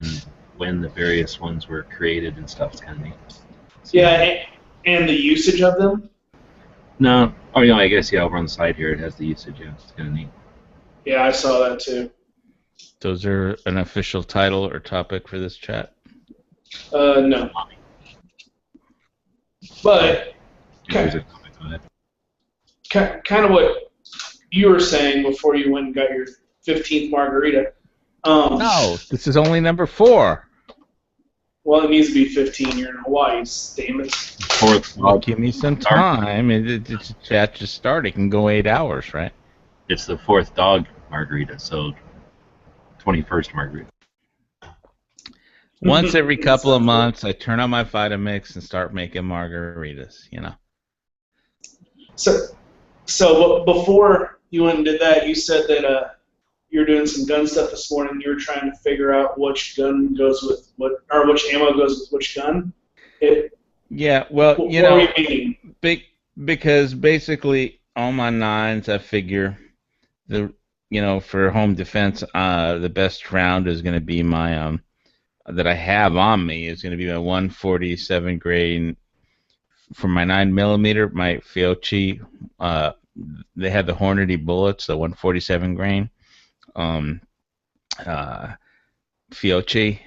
and when the various ones were created and stuff. It's kind of neat. See Yeah, how they. and the usage of them. No, oh yeah, I guess yeah. Over on the side here, it has the usage. Yeah, it's kind of neat. Yeah, I saw that too. So is there an official title or topic for this chat? No, but If there's a topic on it. kind of what you were saying before you went and got your 15th margarita. No, this is only number 4. Well, it needs to be 15. You're in Hawaii, damn it. Fourth Well, dog. give me some time. It's a chat just started. It can go 8 hours, right? It's the fourth dog margarita, so 21st margarita. Once every couple of months, I turn on my Vitamix and start making margaritas, you know. So before you went and did that, you said that you were doing some gun stuff this morning. You were trying to figure out which gun goes with what, or which ammo goes with which gun. Yeah, well, you what know, were you meaning? because basically all my 9s, I figure for home defense, the best round is going to be my that I have on me is going to be my 147 grain for my 9mm, my Fiocchi. They had the Hornady bullets, the 147 grain. Fiocchi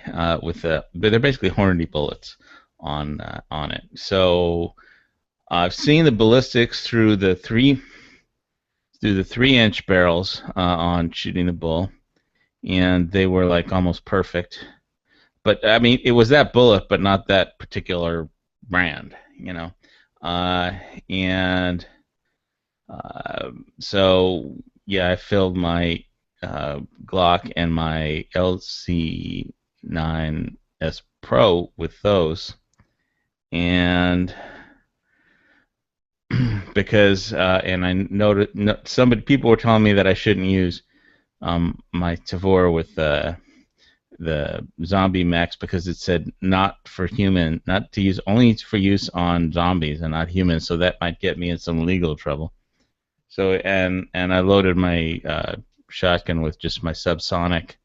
but they're basically Hornady bullets on it. So I've seen the ballistics through the 3-inch barrels on shooting the bull, and they were like almost perfect. But I mean, it was that bullet, but not that particular brand, you know. So yeah, I filled my Glock and my LC9S Pro with those, and because and I noted people were telling me that I shouldn't use my Tavor with the Zombie Max because it said not to use, only for use on zombies and not humans, so that might get me in some legal trouble. So and I loaded my shotgun with just my subsonic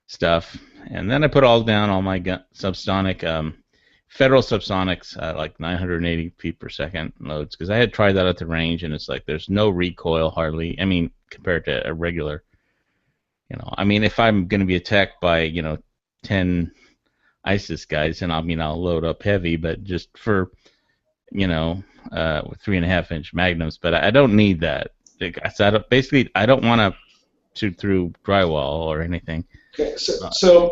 stuff, and then I put all my subsonic Federal subsonics like 980 feet per second loads, because I had tried that at the range, and it's like there's no recoil hardly. I mean, compared to a regular, I mean, if I'm going to be attacked by 10 ISIS guys, and I'll load up heavy, but just for with 3.5-inch magnums, but I don't need that. I don't want to shoot through drywall or anything. Okay, so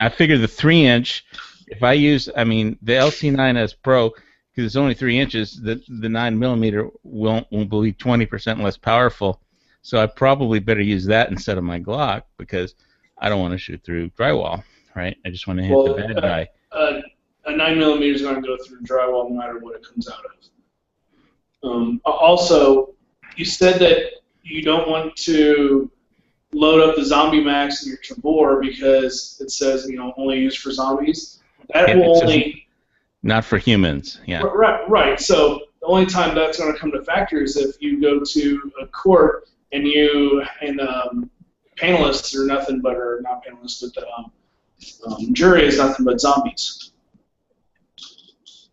I figure the 3-inch. If I use, the LC9S Pro, because it's only 3 inches, the 9mm will be 20% less powerful. So I probably better use that instead of my Glock, because I don't want to shoot through drywall, right? I just want to hit the bad guy. A 9mm is going to go through drywall no matter what it comes out of. Also, you said that you don't want to load up the Zombie Max in your Tavor because it says only used for zombies. That will only not for humans. Yeah. Right. So the only time that's going to come to factor is if you go to a court and panelists are nothing but, or not panelists, but the jury is nothing but zombies.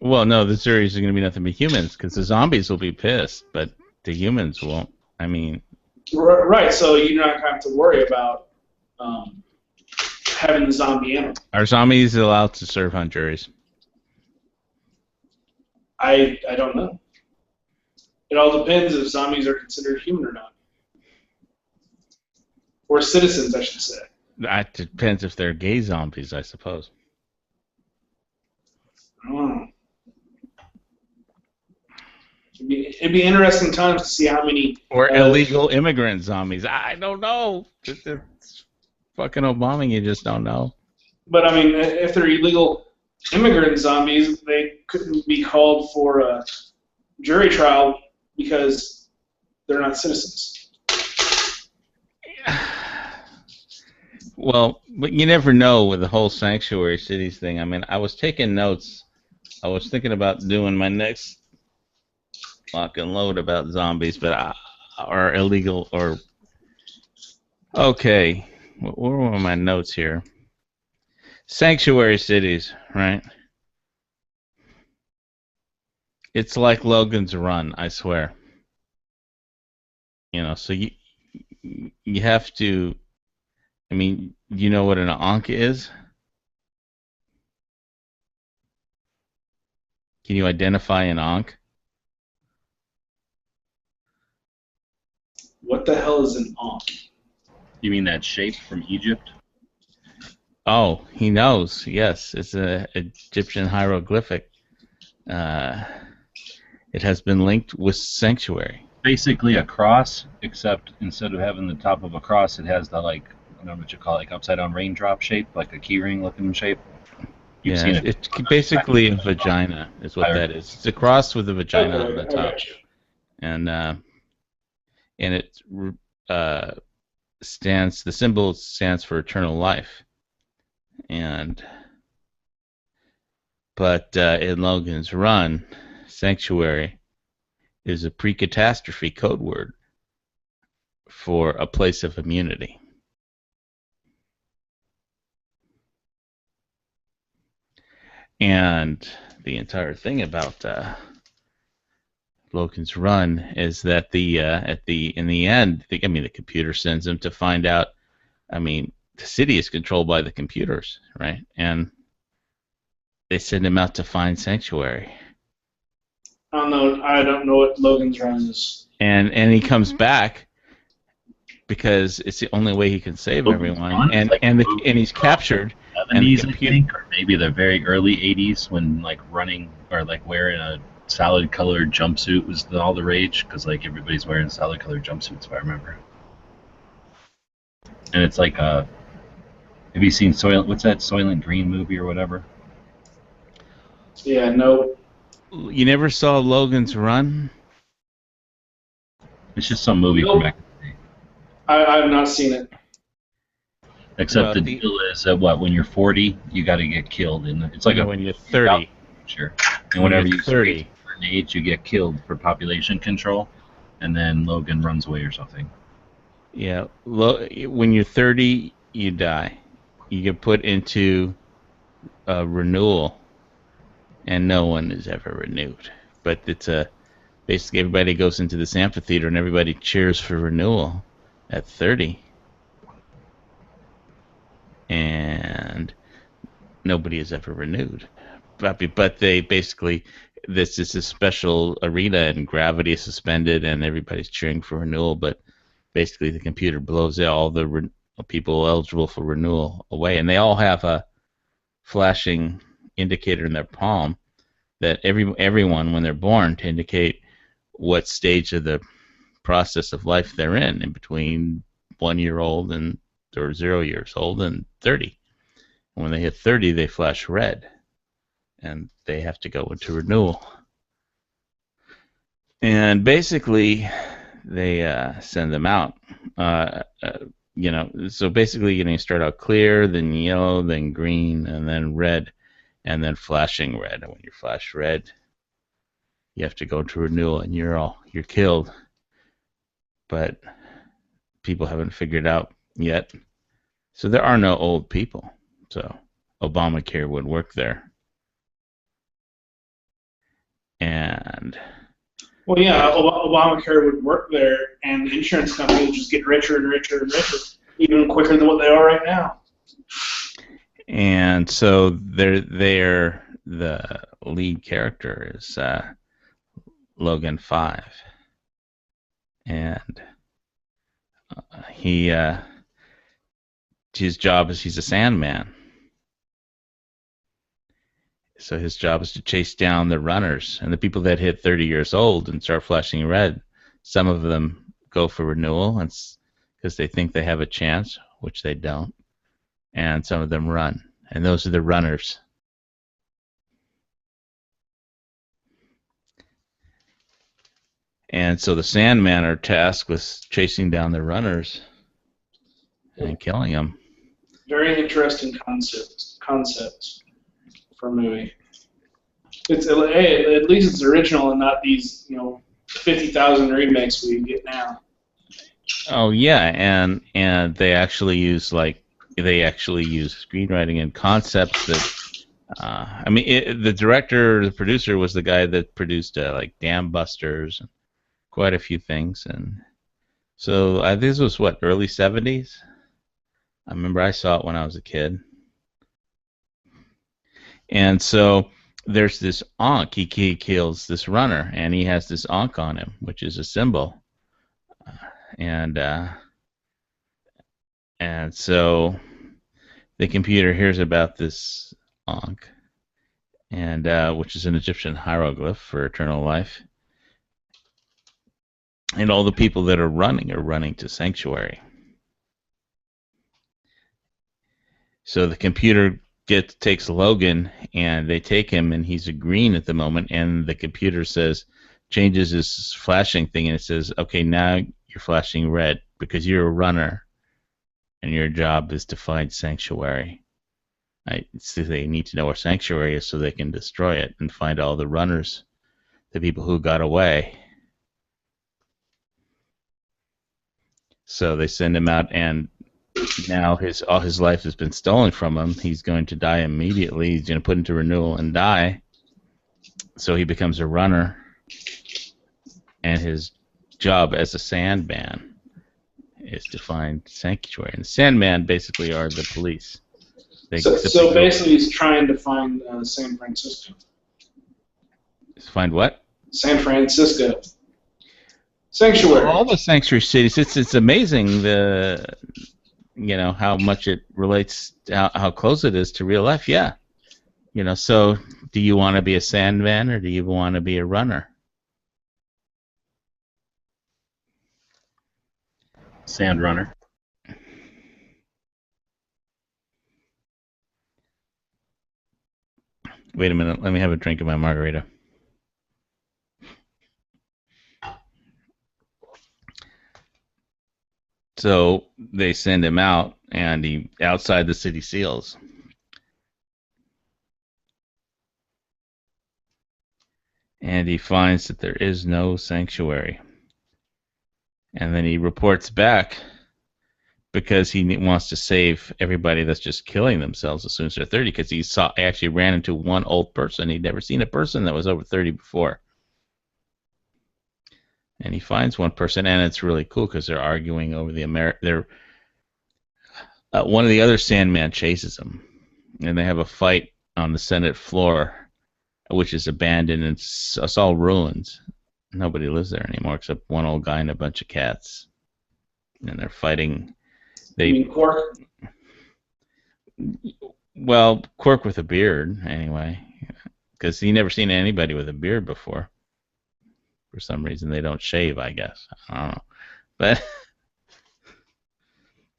Well, no, the jury is going to be nothing but humans, because the zombies will be pissed, but the humans won't. I mean. Right. So you're not going to have to worry about having the zombie ammo. Are zombies allowed to serve on juries? I don't know. It all depends if zombies are considered human or not. Or citizens, I should say. That depends if they're gay zombies, I suppose. I don't know. It'd be interesting times to see how many... Or illegal immigrant zombies. I don't know. It's fucking Obama, you just don't know. But, I mean, if they're illegal immigrant zombies, they couldn't be called for a jury trial because they're not citizens. Well, but you never know with the whole sanctuary cities thing. I mean, I was taking notes. I was thinking about doing my next lock and load about zombies, but or illegal or Okay, where were my notes here? Sanctuary cities, right? It's like Logan's Run, I swear. So you have to. I mean, you know what an Ankh is? Can you identify an Ankh? What the hell is an Ankh? You mean that shape from Egypt? Oh, he knows. Yes, it's a Egyptian hieroglyphic. It has been linked with sanctuary. Basically a cross, except instead of having the top of a cross, it has the I don't know what you call it, like upside down raindrop shape, like a keyring looking shape. You've seen it. It's basically a vagina, is what that is. It's a cross with a vagina on the top, and it stands. The symbol stands for eternal life, but in Logan's Run, sanctuary is a pre-catastrophe code word for a place of immunity. And the entire thing about Logan's Run is that in the end, the computer sends them to find out. I mean, the city is controlled by the computers, right? And they send him out to find sanctuary. I don't know what Logan's Run is. And he comes back because it's the only way he can save everyone. And he's captured. 70s, I think, or maybe the very early 80s, when running or wearing a salad-colored jumpsuit was all the rage, because everybody's wearing salad-colored jumpsuits, if I remember. And it's like have you seen what's that Soylent Green movie or whatever? Yeah, no. You never saw Logan's Run? It's just some movie from back in the day. I have not seen it. Except the deal is that when you're 40, you got to get killed, and it's like when you're 30. Sure. And whenever you 30, reach a certain age, you get killed for population control, and then Logan runs away or something. Yeah, when you're 30, you die. You get put into a renewal, and no one is ever renewed. But it's basically everybody goes into this amphitheater and everybody cheers for renewal at 30. And nobody is ever renewed. But they basically, this is a special arena and gravity is suspended and everybody's cheering for renewal, but basically the computer blows all the people eligible for renewal away. And they all have a flashing indicator in their palm that everyone, when they're born, to indicate what stage of the process of life they're in between 1 year old or 0 years old and 30. And when they hit 30, they flash red, and they have to go into renewal. And basically, they send them out. So basically, you start out clear, then yellow, then green, and then red, and then flashing red. And when you flash red, you have to go to renewal, and you're killed. But people haven't figured out yet. So there are no old people. So Obamacare would work there. And well, yeah, Obamacare would work there, and the insurance companies would just get richer and richer and richer, even quicker than what they are right now. And so the lead character is Logan 5, and his job is he's a Sandman. So his job is to chase down the runners and the people that hit 30 years old and start flashing red. Some of them go for renewal because they think they have a chance, which they don't. And some of them run. And those are the runners. And so the Sandmen are tasked with chasing down the runners and killing them. Very interesting concept for a movie. At least it's original and not these 50,000 remakes we get now. Oh yeah, and they actually use screenwriting and concepts that. I mean, the director, the producer was the guy that produced like Dam Busters, and quite a few things, and so this was what, early '70s. I remember I saw it when I was a kid, and so there's this Ankh. He kills this runner, and he has this Ankh on him, which is a symbol, and so the computer hears about this Ankh, and which is an Egyptian hieroglyph for eternal life. And all the people that are running to sanctuary. So the computer takes Logan, and they take him, and he's a green at the moment, and the computer changes his flashing thing, and it says, okay, now you're flashing red because you're a runner, and your job is to find sanctuary. So they need to know where sanctuary is so they can destroy it and find all the runners, the people who got away. So they send him out, and now all his life has been stolen from him. He's going to die immediately. He's going to put into renewal and die. So he becomes a runner, and his job as a Sandman is to find sanctuary. And the Sandman basically are the police. So basically, he's trying to find San Francisco. Find what? San Francisco. Sanctuary. All the sanctuary cities. It's amazing how much it relates, how close it is to real life. Yeah. So do you want to be a Sandman or do you want to be a runner? Sand runner. Wait a minute. Let me have a drink of my margarita. So they send him out, and he outside the city seals. And he finds that there is no sanctuary. And then he reports back because he wants to save everybody that's just killing themselves as soon as they're 30, because he actually ran into one old person. He'd never seen a person that was over 30 before. And he finds one person, and it's really cool because they're arguing over the one of the other Sandman chases him, and they have a fight on the Senate floor, which is abandoned, and it's all ruins. Nobody lives there anymore except one old guy and a bunch of cats, and they're fighting. You mean Quark? Well, Quark with a beard, anyway, because he never seen anybody with a beard before. For some reason, they don't shave, I guess. I don't know. But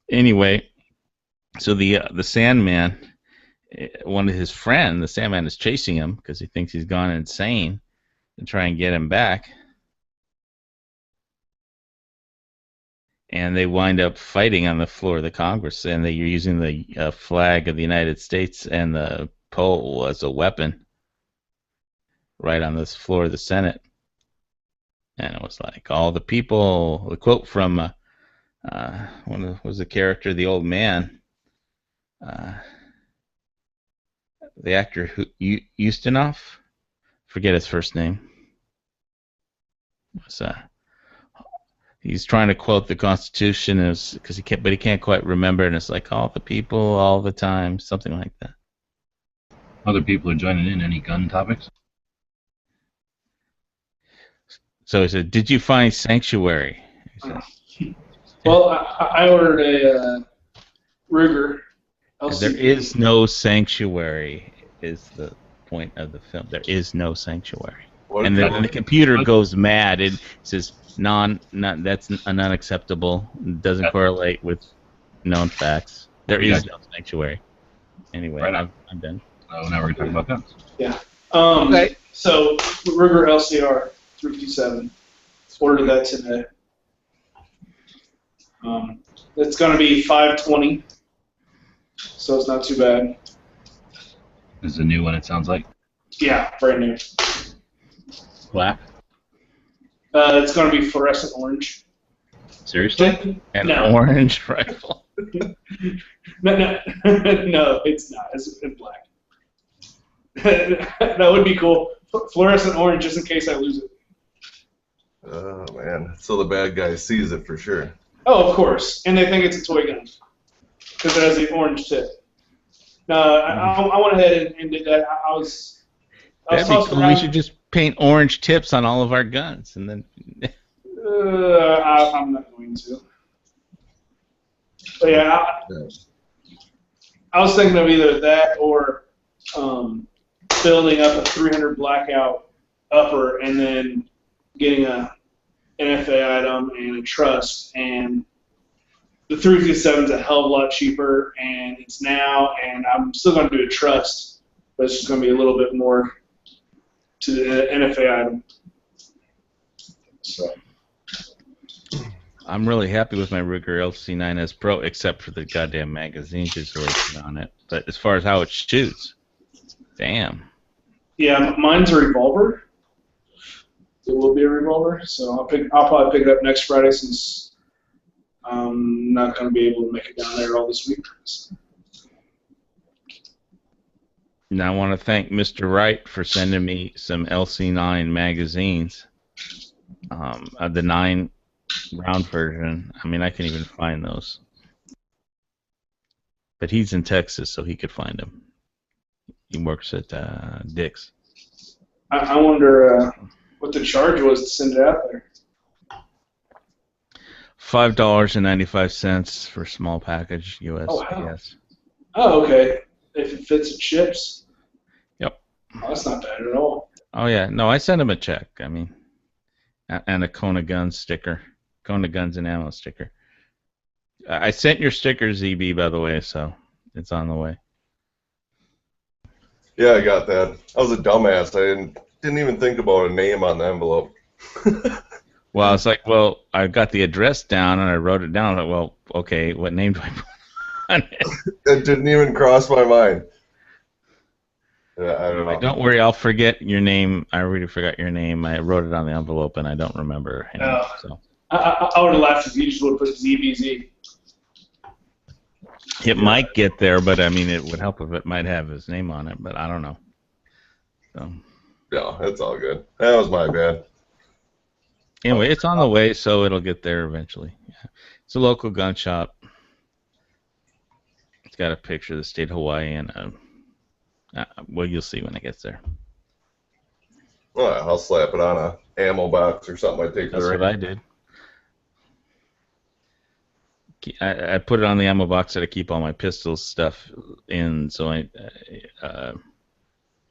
anyway, so the Sandman, one of his friends, the Sandman is chasing him because he thinks he's gone insane to try and get him back. And they wind up fighting on the floor of the Congress, and they're using the flag of the United States and the pole as a weapon right on this floor of the Senate. And it was like all the people. The quote from was the character, the old man, the actor Ustinov, forget his first name. Was he's trying to quote the Constitution because he can't quite remember, and it's like all the people, all the time, something like that. Other people are joining in. Any gun topics? So he said, "Did you find sanctuary?" Well, I ordered a Ruger LCD. There is no sanctuary, is the point of the film. There is no sanctuary. And then when the computer goes mad, it says, that's unacceptable. It doesn't correlate with known facts. There is no sanctuary. Anyway, Right I'm done. Oh, now we're talking about guns. Yeah. Okay. So, Ruger LCR 357. Ordered that today. It's going to be $520, so it's not too bad. This is a new one, it sounds like. Yeah, brand new. Black? It's going to be fluorescent orange. Seriously? An No. orange rifle. No, it's not. It's black. That would be cool. Fluorescent orange, just in case I lose it. Oh man, so the bad guy sees it for sure. Oh, of course. And they think it's a toy gun because it has the orange tip. No, I went ahead and did that. I was That'd be tossing cool. We around. should just paint orange tips on all of our guns, and then. I'm not going to. But yeah, I was thinking of either that or building up a 300 blackout upper and then getting a NFA item and a trust. And the 357 is a hell of a lot cheaper, and it's now, and I'm still going to do a trust, but it's just going to be a little bit more to the NFA item. So. I'm really happy with my Ruger LC9S Pro, except for the goddamn magazine situation on it. But as far as how it shoots, damn. Yeah, mine's a revolver. It will be a revolver, so I'll probably pick it up next Friday since I'm not going to be able to make it down there all this week. And I want to thank Mr. Wright for sending me some LC9 magazines. The 9-round version. I mean, I can't even find those. But he's in Texas, so he could find them. He works at Dick's. I wonder what the charge was to send it out there. $5.95 for a small package, USPS. Oh, wow. Oh, okay. If it fits, it ships. Yep. Oh, that's not bad at all. Oh, yeah. No, I sent him a check. I mean, and a Kona Guns sticker. Kona Guns and Ammo sticker. I sent your sticker, ZB, by the way, so it's on the way. Yeah, I got that. I was a dumbass. I didn't even think about a name on the envelope. Well, I was like, well, I got the address down and I wrote it down. I was like, well, okay, what name do I put on it? It didn't even cross my mind. Yeah, I don't know. Don't worry, I'll forget your name. I already forgot your name. I wrote it on the envelope and I don't remember. Anymore, so. I would have laughed if you just would have put ZBZ. It might get there, but I mean, it would help if it might have his name on it, but I don't know. So. No, it's all good. That was my bad. Anyway, it's on the way, so it'll get there eventually. Yeah. It's a local gun shop. It's got a picture of the state of Hawaii, and well, you'll see when it gets there. Well, I'll slap it on a ammo box or something. I take That's what I did. I put it on the ammo box that I keep all my pistol stuff in, so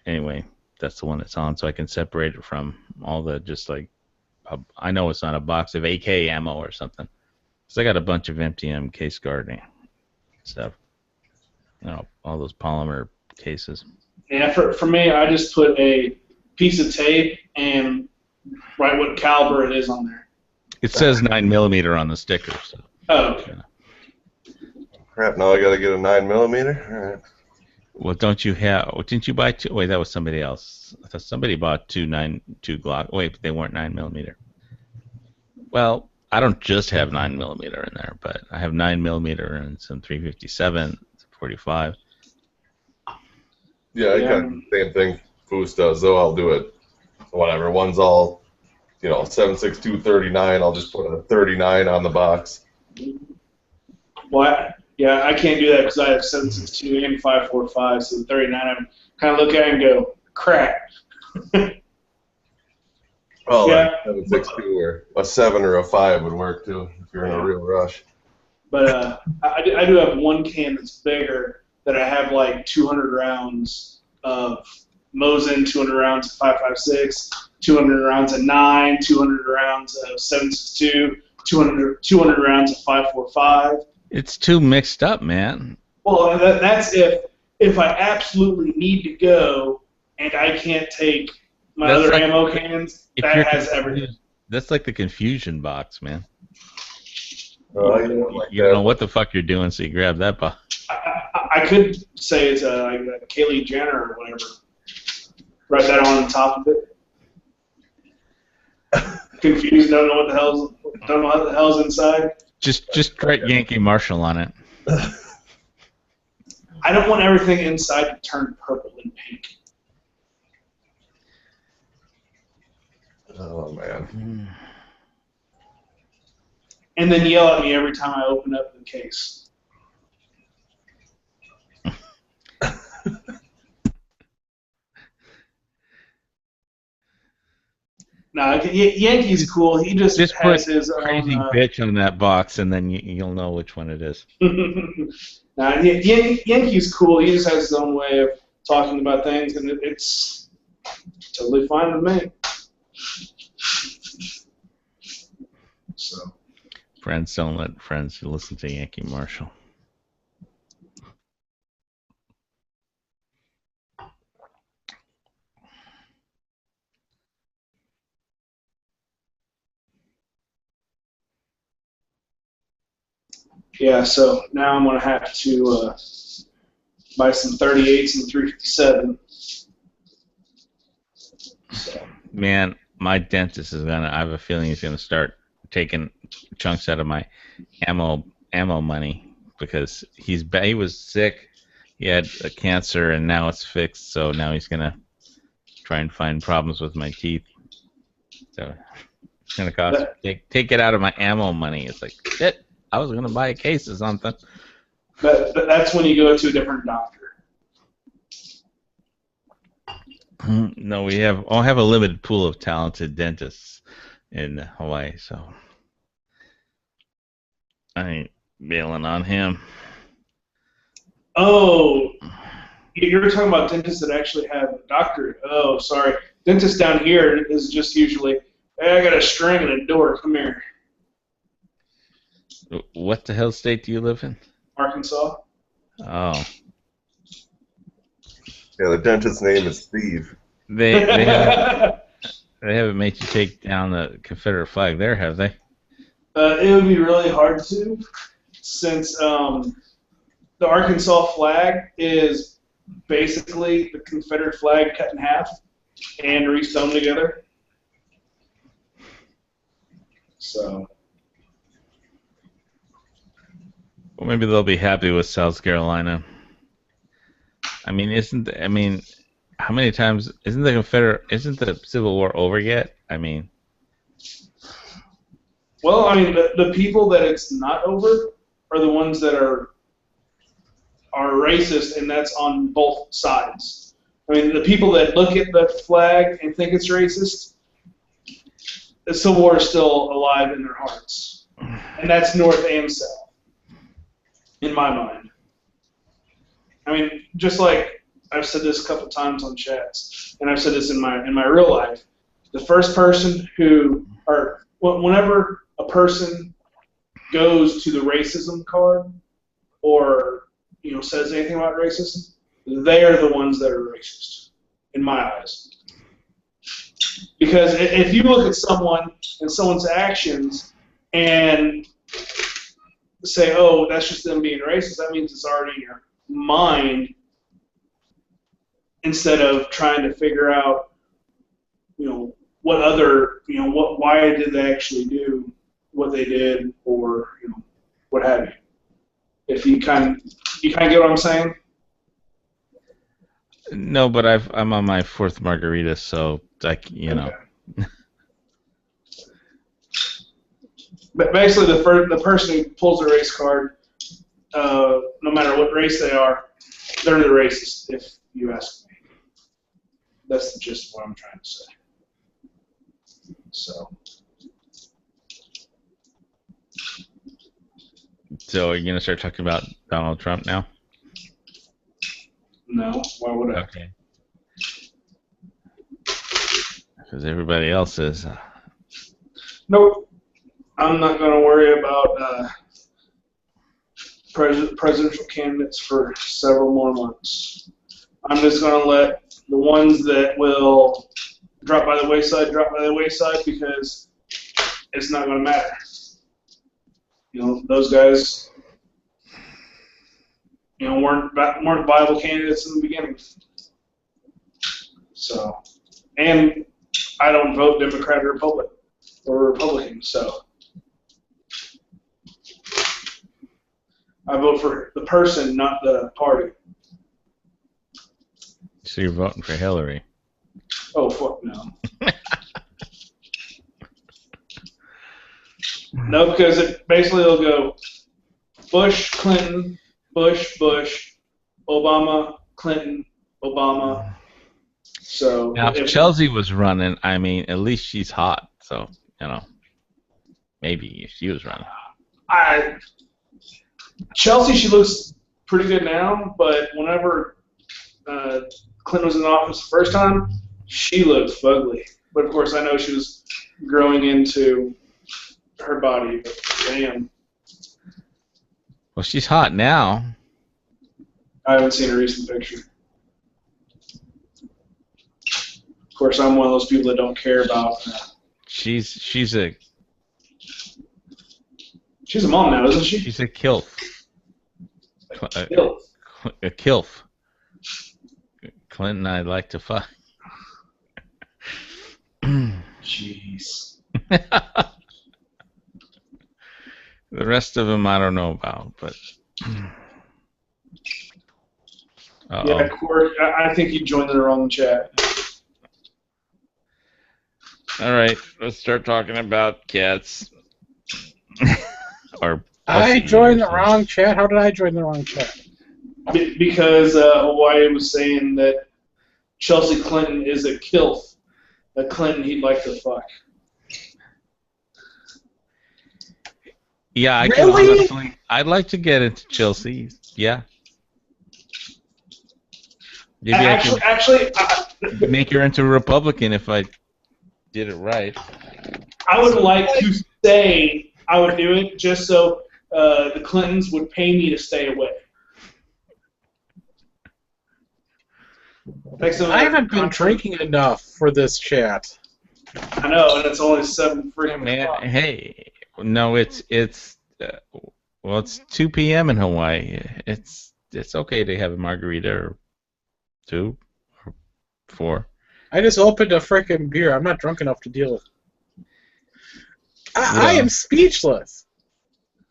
anyway, that's the one that's on, so I can separate it from all the just like, I know it's not a box of AK ammo or something. So I got a bunch of MTM case guarding stuff. You know, all those polymer cases. Yeah, for me, I just put a piece of tape and write what caliber it is on there. It says 9mm on the sticker. So. Oh, okay. Crap, now I gotta get a 9mm? Alright. Well, don't you have, didn't you buy two? Wait, that was somebody else. I thought somebody bought two Glock. Wait, but they weren't 9mm. Well, I don't just have 9mm in there, but I have 9mm and some 357, 45. Yeah, I got the same thing Foos does, though. I'll do it. Whatever. One's all, 7.62 39. I'll just put a 39 on the box. Well, yeah, I can't do that because I have 7.62 and 5.45, so the 39 I kind of look at it and go, crap. Well, Yeah. 7.62 or a 7 or a 5 would work too if you're in a real rush. But I do have one can that's bigger that I have like 200 rounds of Mosin, 200 rounds of 5.56, 200 rounds of 9, 200 rounds of 7.62, 200 rounds of 5.45. It's too mixed up, man. Well, that's if I absolutely need to go and I can't take my That's other like- ammo cans. If That you're has confused, everything. That's like the confusion box, man. I don't like You don't know that. what the fuck you're doing, so you grab that box. I could say it's like a Kaylee Jenner or whatever. Write that on the top of it. confused, don't know what the hell's inside. Just write Yankee Marshall on it. I don't want everything inside to turn purple and pink. Oh man. And then yell at me every time I open up the case. No, Yankee's cool. He just has put his crazy own. bitch on that box, and then you'll know which one it is. Nah, Yankee's cool. He just has his own way of talking about things, and it's totally fine with me. So. Friends don't let friends listen to Yankee Marshall. Yeah, so now I'm going to have to buy some 38s and 357. So. Man, my dentist is gonna. I have a feeling he's gonna start taking chunks out of my ammo money because he was sick. He had a cancer and now it's fixed. So now he's gonna try and find problems with my teeth. So it's gonna cost. Take it out of my ammo money. It's like shit. I was gonna buy a case or something. But that's when you go to a different doctor. No, I'll have a limited pool of talented dentists in Hawaii, so I ain't bailing on him. Oh, you're talking about dentists that actually have a doctorate. Oh, sorry. Dentist down here is just usually, hey, I got a string and a door. Come here. What the hell state do you live in? Arkansas. Oh. Yeah, the dentist's name is Steve. They haven't made you take down the Confederate flag there, have they? It would be really hard to, since the Arkansas flag is basically the Confederate flag cut in half and re-sewn together. So. Well, maybe they'll be happy with South Carolina. I mean, how many times isn't the Civil War over yet? I mean, well, I mean, the people that it's not over are the ones that are racist, and that's on both sides. I mean, the people that look at the flag and think it's racist, the Civil War is still alive in their hearts, and that's North and South, in my mind. I mean, just like I've said this a couple times on chats, and I've said this in my real life, the first person whenever a person goes to the racism card or says anything about racism, they are the ones that are racist, in my eyes. Because if you look at someone and someone's actions and say, oh, that's just them being racist, that means it's already in your mind, instead of trying to figure out, why did they actually do what they did, or what have you. If you kind of get what I'm saying? No, but I'm on my fourth margarita, so know. But basically, the person who pulls the race card, no matter what race they are, they're the racist, if you ask me. That's the gist of what I'm trying to say. So are you going to start talking about Donald Trump now? No, why would I? Okay. Because everybody else is. Nope. I'm not going to worry about presidential candidates for several more months. I'm just going to let the ones that will drop by the wayside, because it's not going to matter. Those guys, weren't viable candidates in the beginning. So, and I don't vote Democrat or Republican. or Republican. So I vote for the person, not the party. So you're voting for Hillary. Oh, fuck no. No, because basically it'll go Bush, Clinton, Bush, Bush, Obama, Clinton, Obama. So Now, if Chelsea was running, I mean, at least she's hot. So, you know, maybe if she was running. Chelsea, she looks pretty good now, but whenever Clinton was in office the first time, she looked fugly. But of course, I know she was growing into her body. But damn, Well, she's hot now. I haven't seen a recent picture. Of course, I'm one of those people that don't care about that. She's a mom now, isn't she? she's a kilf. Still. A kilf. Clinton, I'd like to fuck. Jeez. The rest of them I don't know about, but. Yeah, Court, I think you joined the wrong chat. All right, let's start talking about cats. Or I joined the wrong chat. How did I join the wrong chat? Because Hawaii was saying that Chelsea Clinton is a kilf. A Clinton he'd like to fuck. Yeah, Really? I'd like to get into Chelsea. Yeah. Maybe Actually, I could make her into a Republican if I did it right. I would like to say I would do it just so the Clintons would pay me to stay away. I haven't been drinking enough for this chat. I know, and it's only 7 freaking Man, o'clock. hey, no, it's 2 p.m. in Hawaii. It's okay to have a margarita or 2 or 4. I just opened a frickin' beer. I'm not drunk enough to deal with it. I am speechless.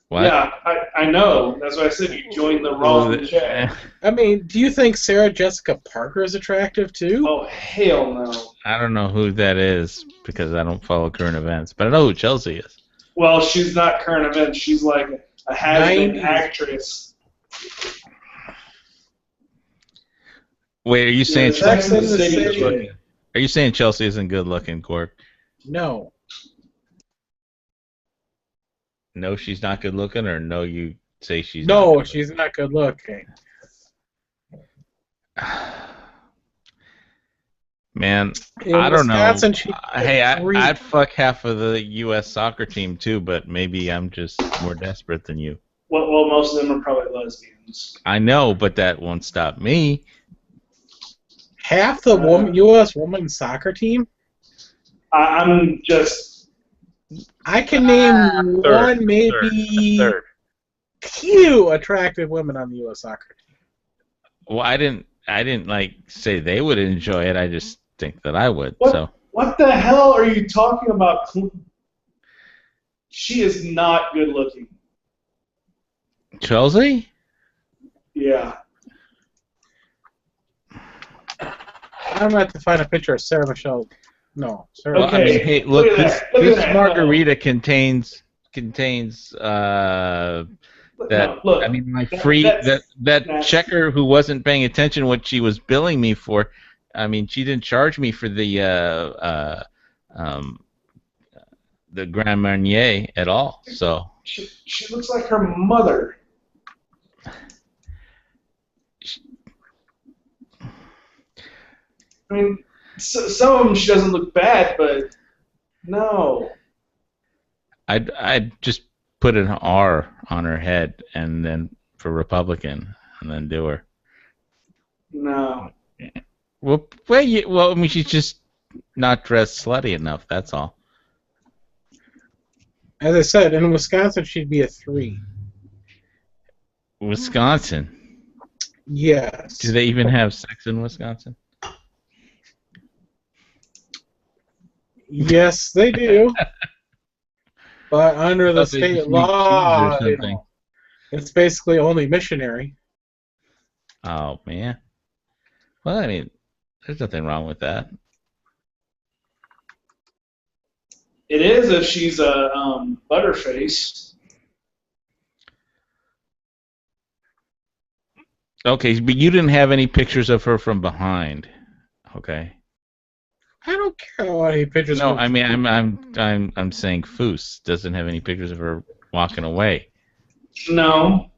What? Yeah, I know. That's why I said you joined the wrong chat. I mean, do you think Sarah Jessica Parker is attractive too? Oh, hell no. I don't know who that is because I don't follow current events, but I know who Chelsea is. Well, she's not current events. She's like a has-been 90s. actress. Wait, are you saying Sex Chelsea and the isn't good City. looking? Are you saying Chelsea isn't good looking, Cork? No. No, she's not good looking, or no, you say she's No, not she's not good looking. Man, In I don't Wisconsin, know. she'd Hey, three. I'd fuck half of the U.S. soccer team too, but maybe I'm just more desperate than you. Well, most of them are probably lesbians. I know, but that won't stop me. Half the U.S. women's soccer team? I'm just... I can name Third, one, maybe Third. few attractive women on the U.S. soccer team. Well, I didn't like say they would enjoy it. I just think that I would. What? So What the hell are you talking about? She is not good looking. Chelsea? Yeah. I'm going to have to find a picture of Sarah Michelle. No, Sarah. Well, I Okay, mean, hey, look look, at this, that, look at this that. margarita contains that. Look, I mean, my that- free that's that nasty. checker who wasn't paying attention what she was billing me for. I mean, she didn't charge me for the Grand Marnier at all. So she looks like her mother. I mean, some of them she doesn't look bad, but no. I'd just put an R on her head and then for Republican and then do her. No. Well, I mean, she's just not dressed slutty enough. That's all. As I said, in Wisconsin, she'd be a 3. Wisconsin. Yes. Do they even have sex in Wisconsin? Yes, they do. But under the thought they state just make law, cheese or something. it's basically only missionary. Oh man. Well, I mean, there's nothing wrong with that. It is if she's a butterface. Okay, but you didn't have any pictures of her from behind. Okay. I don't care what any pictures. No, of I mean I'm saying Foos doesn't have any pictures of her walking away. No,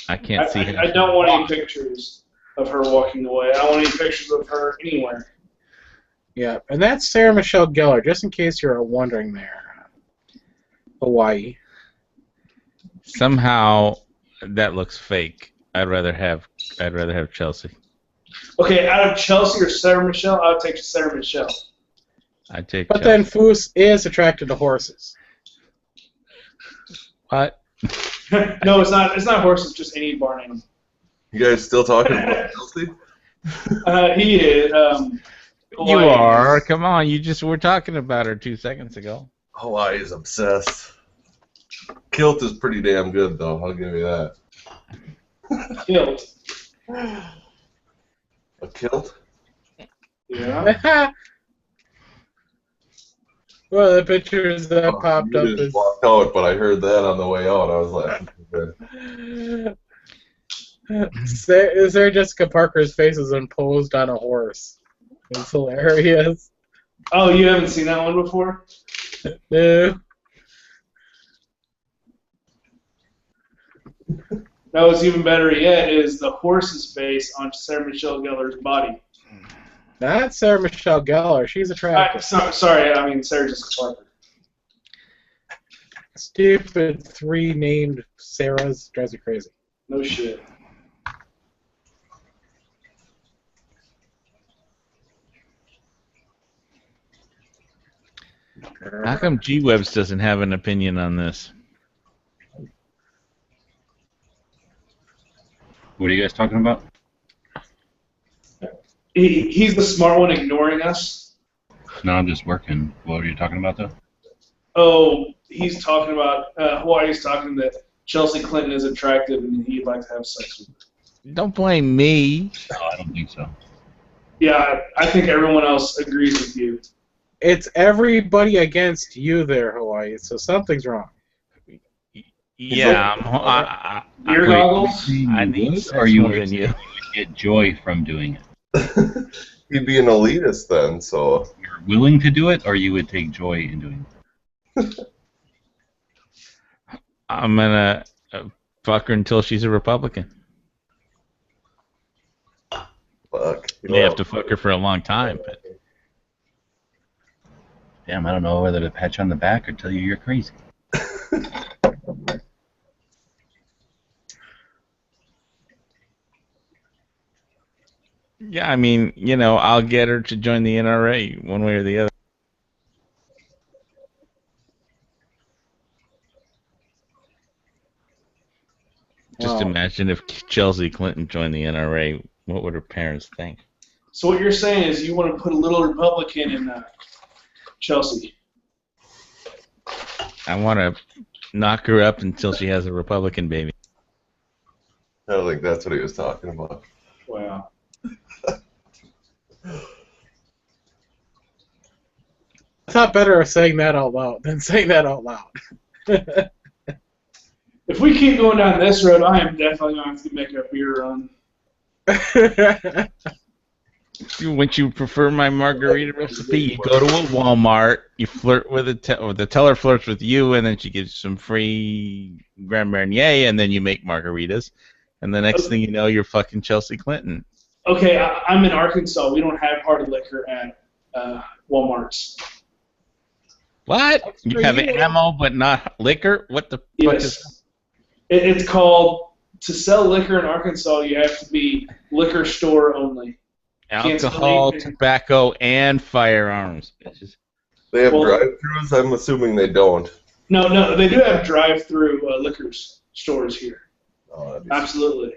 I can't see her. I don't want any pictures of her walking away. I don't want any pictures of her anywhere. Yeah, and that's Sarah Michelle Gellar, just in case you're wondering there. Hawaii. Somehow that looks fake. I'd rather have Chelsea. Okay, out of Chelsea or Sarah Michelle, I would take Sarah Michelle. I'd take But Chelsea. then Foos is attracted to horses. What? No, it's not. It's not horses. Just any barn animal. You guys still talking about Chelsea? He is. You Hawaii. are. Come on, you just were talking about her 2 seconds ago. Hawaii is obsessed. Kilt is pretty damn good, though. I'll give you that. Killed. A kilt? Yeah. Well, the pictures that popped you up just is... walked out, but I heard that on the way out. I was like, Sarah Jessica Parker's face is imposed on a horse. It's hilarious. Oh, you haven't seen that one before? No. That was even better yet. Is the horse's face on Sarah Michelle Gellar's body? Not Sarah Michelle Gellar. She's attractive. Sorry, I mean Sarah Jessica Parker. Stupid 3 named Sarahs drives me crazy. No shit. How come G-Webs doesn't have an opinion on this? What are you guys talking about? He's the smart one ignoring us. No, I'm just working. What were you talking about, though? Oh, he's talking about Hawaii's talking that Chelsea Clinton is attractive and he'd like to have sex with her. Don't blame me. No, I don't think so. Yeah, I think everyone else agrees with you. It's everybody against you there, Hawaii, so something's wrong. Yeah, Ear goggles? I need Would, sex or you more would than you. get joy from doing it. you'd be an elitist then, so. You're willing to do it, or you would take joy in doing it. I'm gonna fuck her until she's a Republican. Fuck. You may have to fuck her for a long time, but Damn, I don't know whether to pat you on the back or tell you you're crazy. yeah, I mean, you know, I'll get her to join the NRA one way or the other. Just Wow. imagine if Chelsea Clinton joined the NRA, what would her parents think? So what you're saying is you want to put a little Republican in Chelsea. I want to knock her up until she has a Republican baby. I don't think that's what he was talking about. Wow. I thought better of saying that out loud than saying that out loud. If we keep going down this road, I am definitely going to have to make a beer run. Wouldn't you prefer my margarita recipe? You go to a Walmart, you flirt with or the teller flirts with you, and then she gives you some free Grand Marnier, and then you make margaritas, and the next thing you know, you're fucking Chelsea Clinton. Okay, I'm in Arkansas. We don't have hard liquor at Walmart's. What? You have ammo but not liquor? What the fuck is that? Yes. It's called, to sell liquor in Arkansas, you have to be liquor store only. Alcohol, tobacco, and firearms. They have Well- drive-thrus? I'm assuming they don't. No, they do have drive-through liquor stores here. Oh, that'd be Absolutely.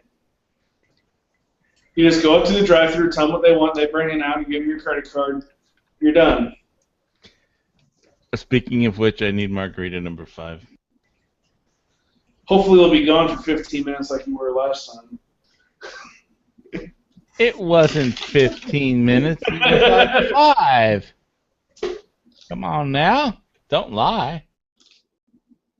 You just go up to the drive-through, tell them what they want, they bring it out, you give them your credit card, you're done. Speaking of which, I need margarita number 5. Hopefully, it'll be gone for 15 minutes like you were last time. It wasn't 15 minutes. It was like 5. Come on now. Don't lie.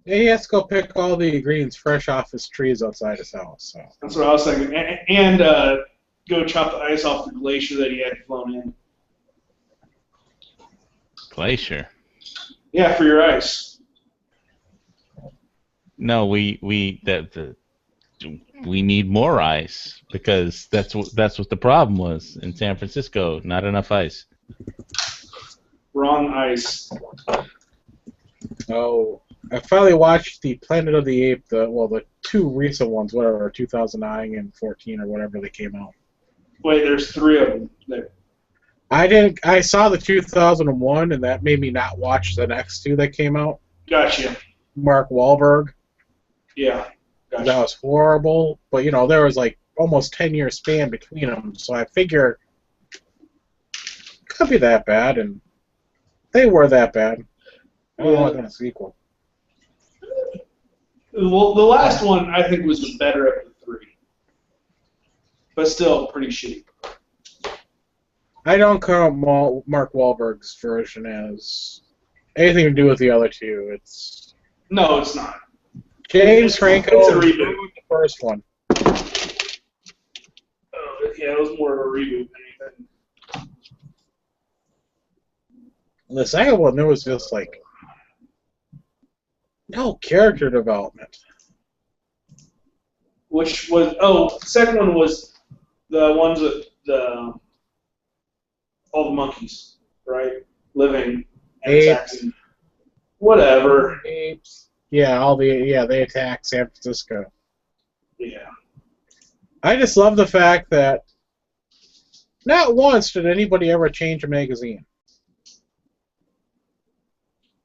Yeah, he has to go pick all the ingredients fresh off his trees outside his house. So. That's what I was thinking. And go chop the ice off the glacier that he had flown in. Glacier. Yeah, for your ice. No, we need more ice because that's what the problem was in San Francisco. Not enough ice. Wrong ice. Oh, I finally watched the Planet of the Apes. The 2 recent ones, whatever, 2009 and 14 or whatever they came out. Wait, there's 3 of them there. I saw the 2001, and that made me not watch the next 2 that came out. Gotcha. Mark Wahlberg. Yeah. Gotcha. That was horrible. But, there was like almost 10-year span between them. So I figure it could be that bad, and they were that bad. I don't want a sequel. Well, the last one I think was the better of the 3. But still pretty shitty. I don't count Mark Wahlberg's version as anything to do with the other 2. It's No, it's not. James Franco It's a reboot. ruined the first one. Oh, yeah, it was more of a reboot than anything. The second one, there was just like no character development. Which was the second one was the ones with all the monkeys, right? Living and Apes. attacking. Whatever. Apes. Yeah, they attacked San Francisco. Yeah. I just love the fact that not once did anybody ever change a magazine.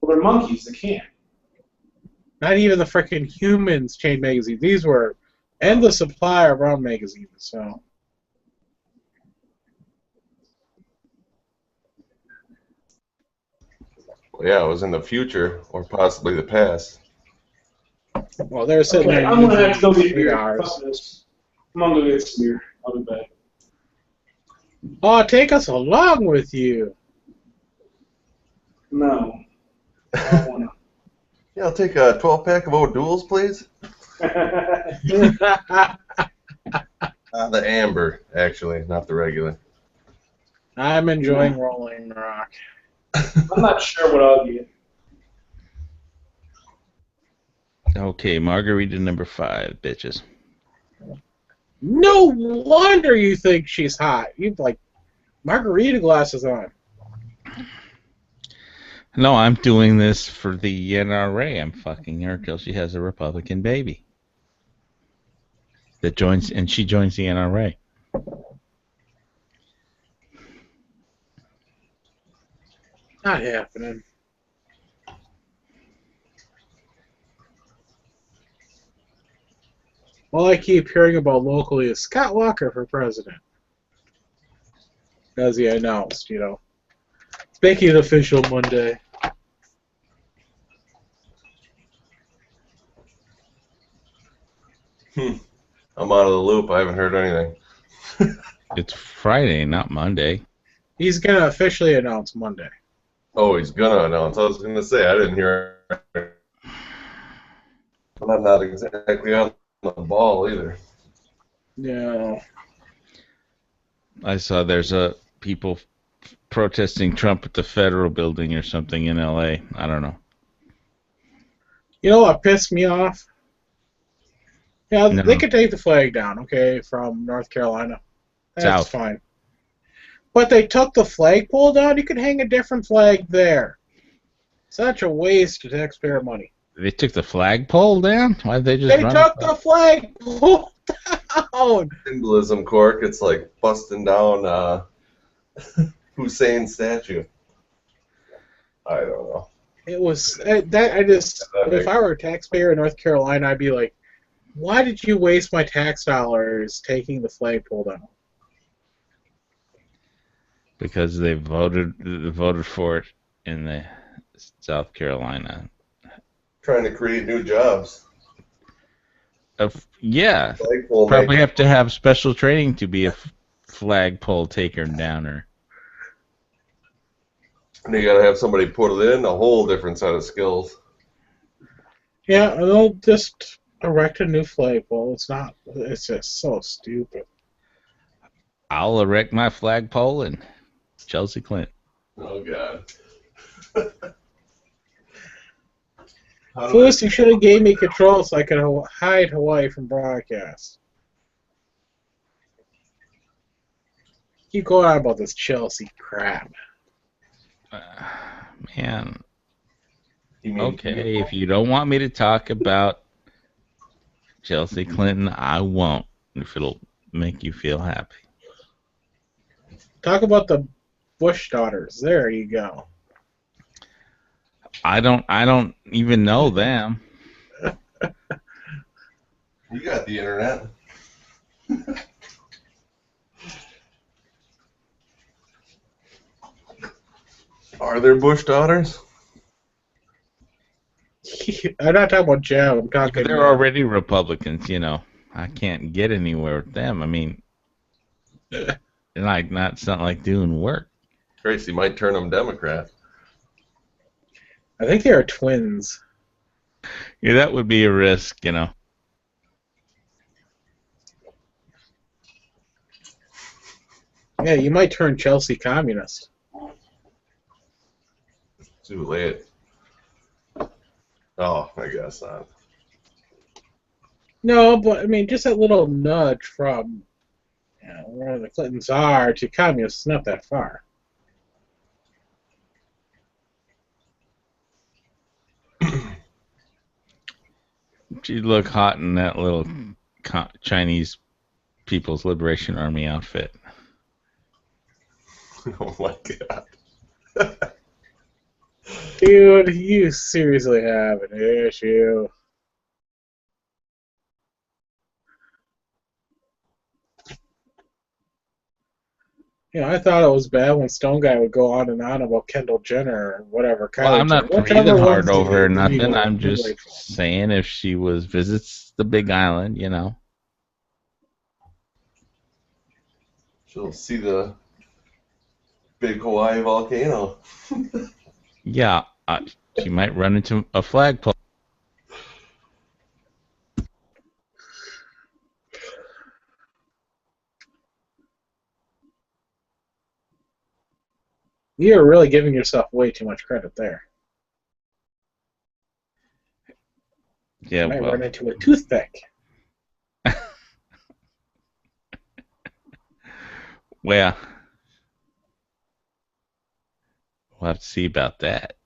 Well, they're monkeys. They can't. Not even the frickin' humans change magazines. These were endless supply around magazines. So. Well, yeah, it was in the future or possibly the past. Well, they're sitting Okay, there. I'm gonna have to go get beer. Hours. Fuck this. I'm gonna go get some beer. I'll be back. Oh, take us along with you. No. I don't wanna. Yeah, I'll take a 12-pack of O'Doul's, please. The amber, actually, not the regular. I'm enjoying Rolling Rock. I'm not sure what I'll get. Okay, margarita number 5, bitches. No wonder you think she's hot. You've like margarita glasses on. No, I'm doing this for the NRA. I'm fucking her till she has a Republican baby. She joins the NRA. Not happening. All I keep hearing about locally is Scott Walker for president. As he announced, Making it official Monday. I'm out of the loop. I haven't heard anything. It's Friday, not Monday. He's going to officially announce Monday. Oh, he's gonna announce. I was gonna say I didn't hear. I'm not exactly on the ball either. Yeah. I saw there's people protesting Trump at the Federal Building or something in L.A. I don't know. You know what pissed me off? Yeah, No. They could take the flag down, okay, from North Carolina. That's South. fine. But they took the flagpole down. You could hang a different flag there. Such a waste of taxpayer money. They took the flagpole down? Why did they just They run took it? the flagpole down. Symbolism, Cork. It's like busting down Hussein's statue. I don't know. It was if I were a taxpayer in North Carolina, I'd be like, why did you waste my tax dollars taking the flagpole down? Because they voted for it in the South Carolina. Trying to create new jobs. Yeah, Flagpole probably maker. have to have special training to be a flagpole taker and downer. And you gotta have somebody put it in, a whole different set of skills. Yeah, they'll just erect a new flagpole. It's just so stupid. I'll erect my flagpole in Chelsea Clinton. Oh God. Foos, you should have gave me control so I could hide Hawaii from broadcast. Keep going on about this Chelsea crap. Man, You mean okay, if you don't want me to talk about Chelsea Clinton, I won't, if it'll make you feel happy. Talk about the Bush daughters. There you go. I don't even know them. You got the internet. Are there Bush daughters? I'm not talking about Joe. I'm talking. They're already Republicans, you know. I can't get anywhere with them. I mean, they're it's not like doing work. Tracy might turn them Democrat. I think they are twins. Yeah, that would be a risk, you know. Yeah, you might turn Chelsea communist. Too late. Oh, I guess not. No, but I mean, just that little nudge from where the Clintons are to communists is not that far. She'd look hot in that little Chinese People's Liberation Army outfit. Oh my God. Dude, you seriously have an issue. I thought it was bad when Stone Guy would go on and on about Kendall Jenner or whatever. Well, I'm not Jenner, breathing hard one's over her or the nothing. evil I'm just one. saying if she visits the Big Island, you know. She'll see the big Hawaii volcano. Yeah, she might run into a flagpole. You're really giving yourself way too much credit there. Yeah, You might well, run into a toothpick. well, we'll have to see about that.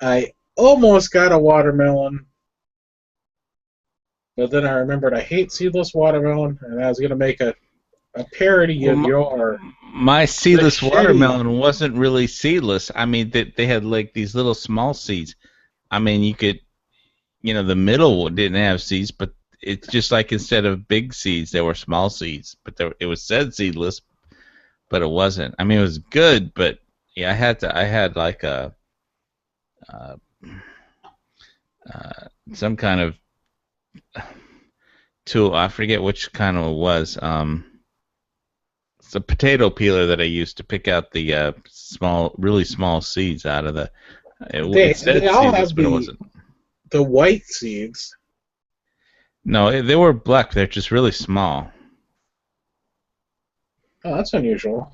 I almost got a watermelon, but then I remembered I hate seedless watermelon, and I was going to make a parody of your... My seedless shitty- watermelon wasn't really seedless. I mean, they had like these little small seeds. I mean, you could, the middle didn't have seeds, but it's just like instead of big seeds, there were small seeds. But it was said seedless, but it wasn't. I mean, it was good, but yeah, I had like a some kind of tool. I forget which kind of it was. It's a potato peeler that I used to pick out the really small seeds out of the. It said they all seedless, have but it wasn't. the white seeds. No, they were black. They're just really small. Oh, that's unusual.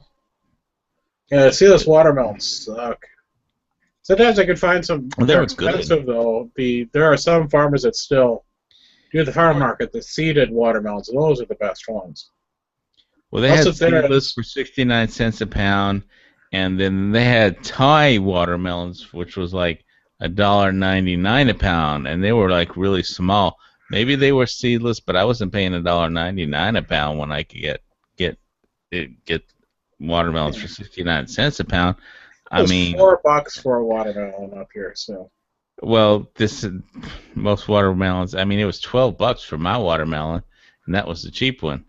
Yeah, seedless watermelons suck. Sometimes I could find some. Well, they're good. expensive though. There are some farmers that still do the farm market, the seeded watermelons. Those are the best ones. Well, they had seedless for 69 cents a pound, and then they had Thai watermelons, which was like $1.99 a pound, and they were like really small. Maybe they were seedless, but I wasn't paying $1.99 a pound when I could get watermelons for 69 cents a pound. I was mean, $4 for a watermelon up here. So well, most watermelons. I mean, it was $12 for my watermelon, and that was the cheap one.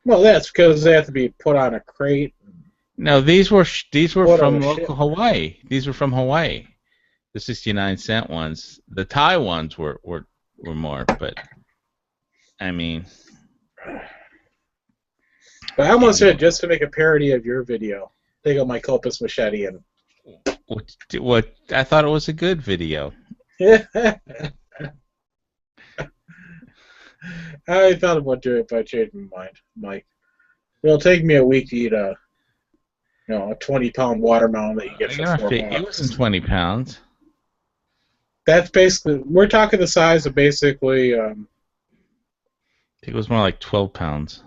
well, that's because they have to be put on a crate. No, these were What from other local shit? Hawaii. These were from Hawaii. The 69-cent ones. The Thai ones were more, but I mean, But I almost did just to make a parody of your video. Take out my Copus machete and. what I thought it was a good video. I thought about doing it, but I changed my mind, Mike. It'll take me a week to eat a 20-pound watermelon that you get for $4. It wasn't 20 pounds. That's basically, we're talking the size of basically, I think it was more like 12 pounds.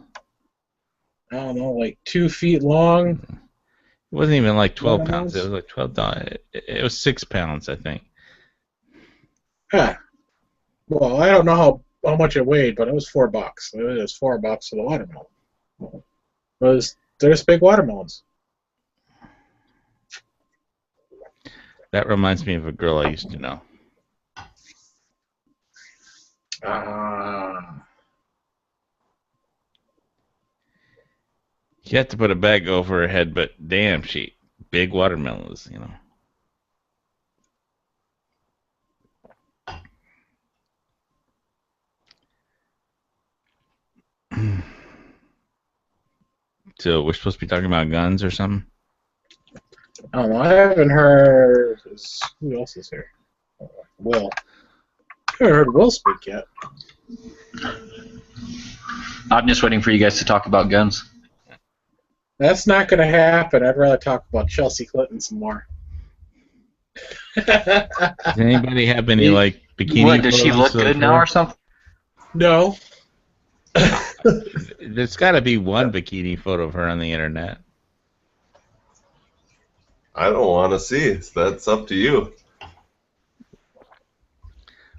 I don't know, like 2 feet long. It wasn't even like 12 Watermelons? pounds. It was like $12. It was 6 pounds, I think. Huh. Well, I don't know how much it weighed, but it was $4. It was $4 for the watermelon. They're just big watermelons. That reminds me of a girl I used to know. She had to put a bag over her head, but damn, big watermelons, So we're supposed to be talking about guns or something? I don't know. I haven't heard. Who else is here? Will. I haven't heard Will speak yet. I'm just waiting for you guys to talk about guns. That's not going to happen. I'd rather talk about Chelsea Clinton some more. Does anybody have any bikini? What, does she look photos good of now her? or something? No. There's got to be one bikini photo of her on the internet. I don't want to see. That's up to you.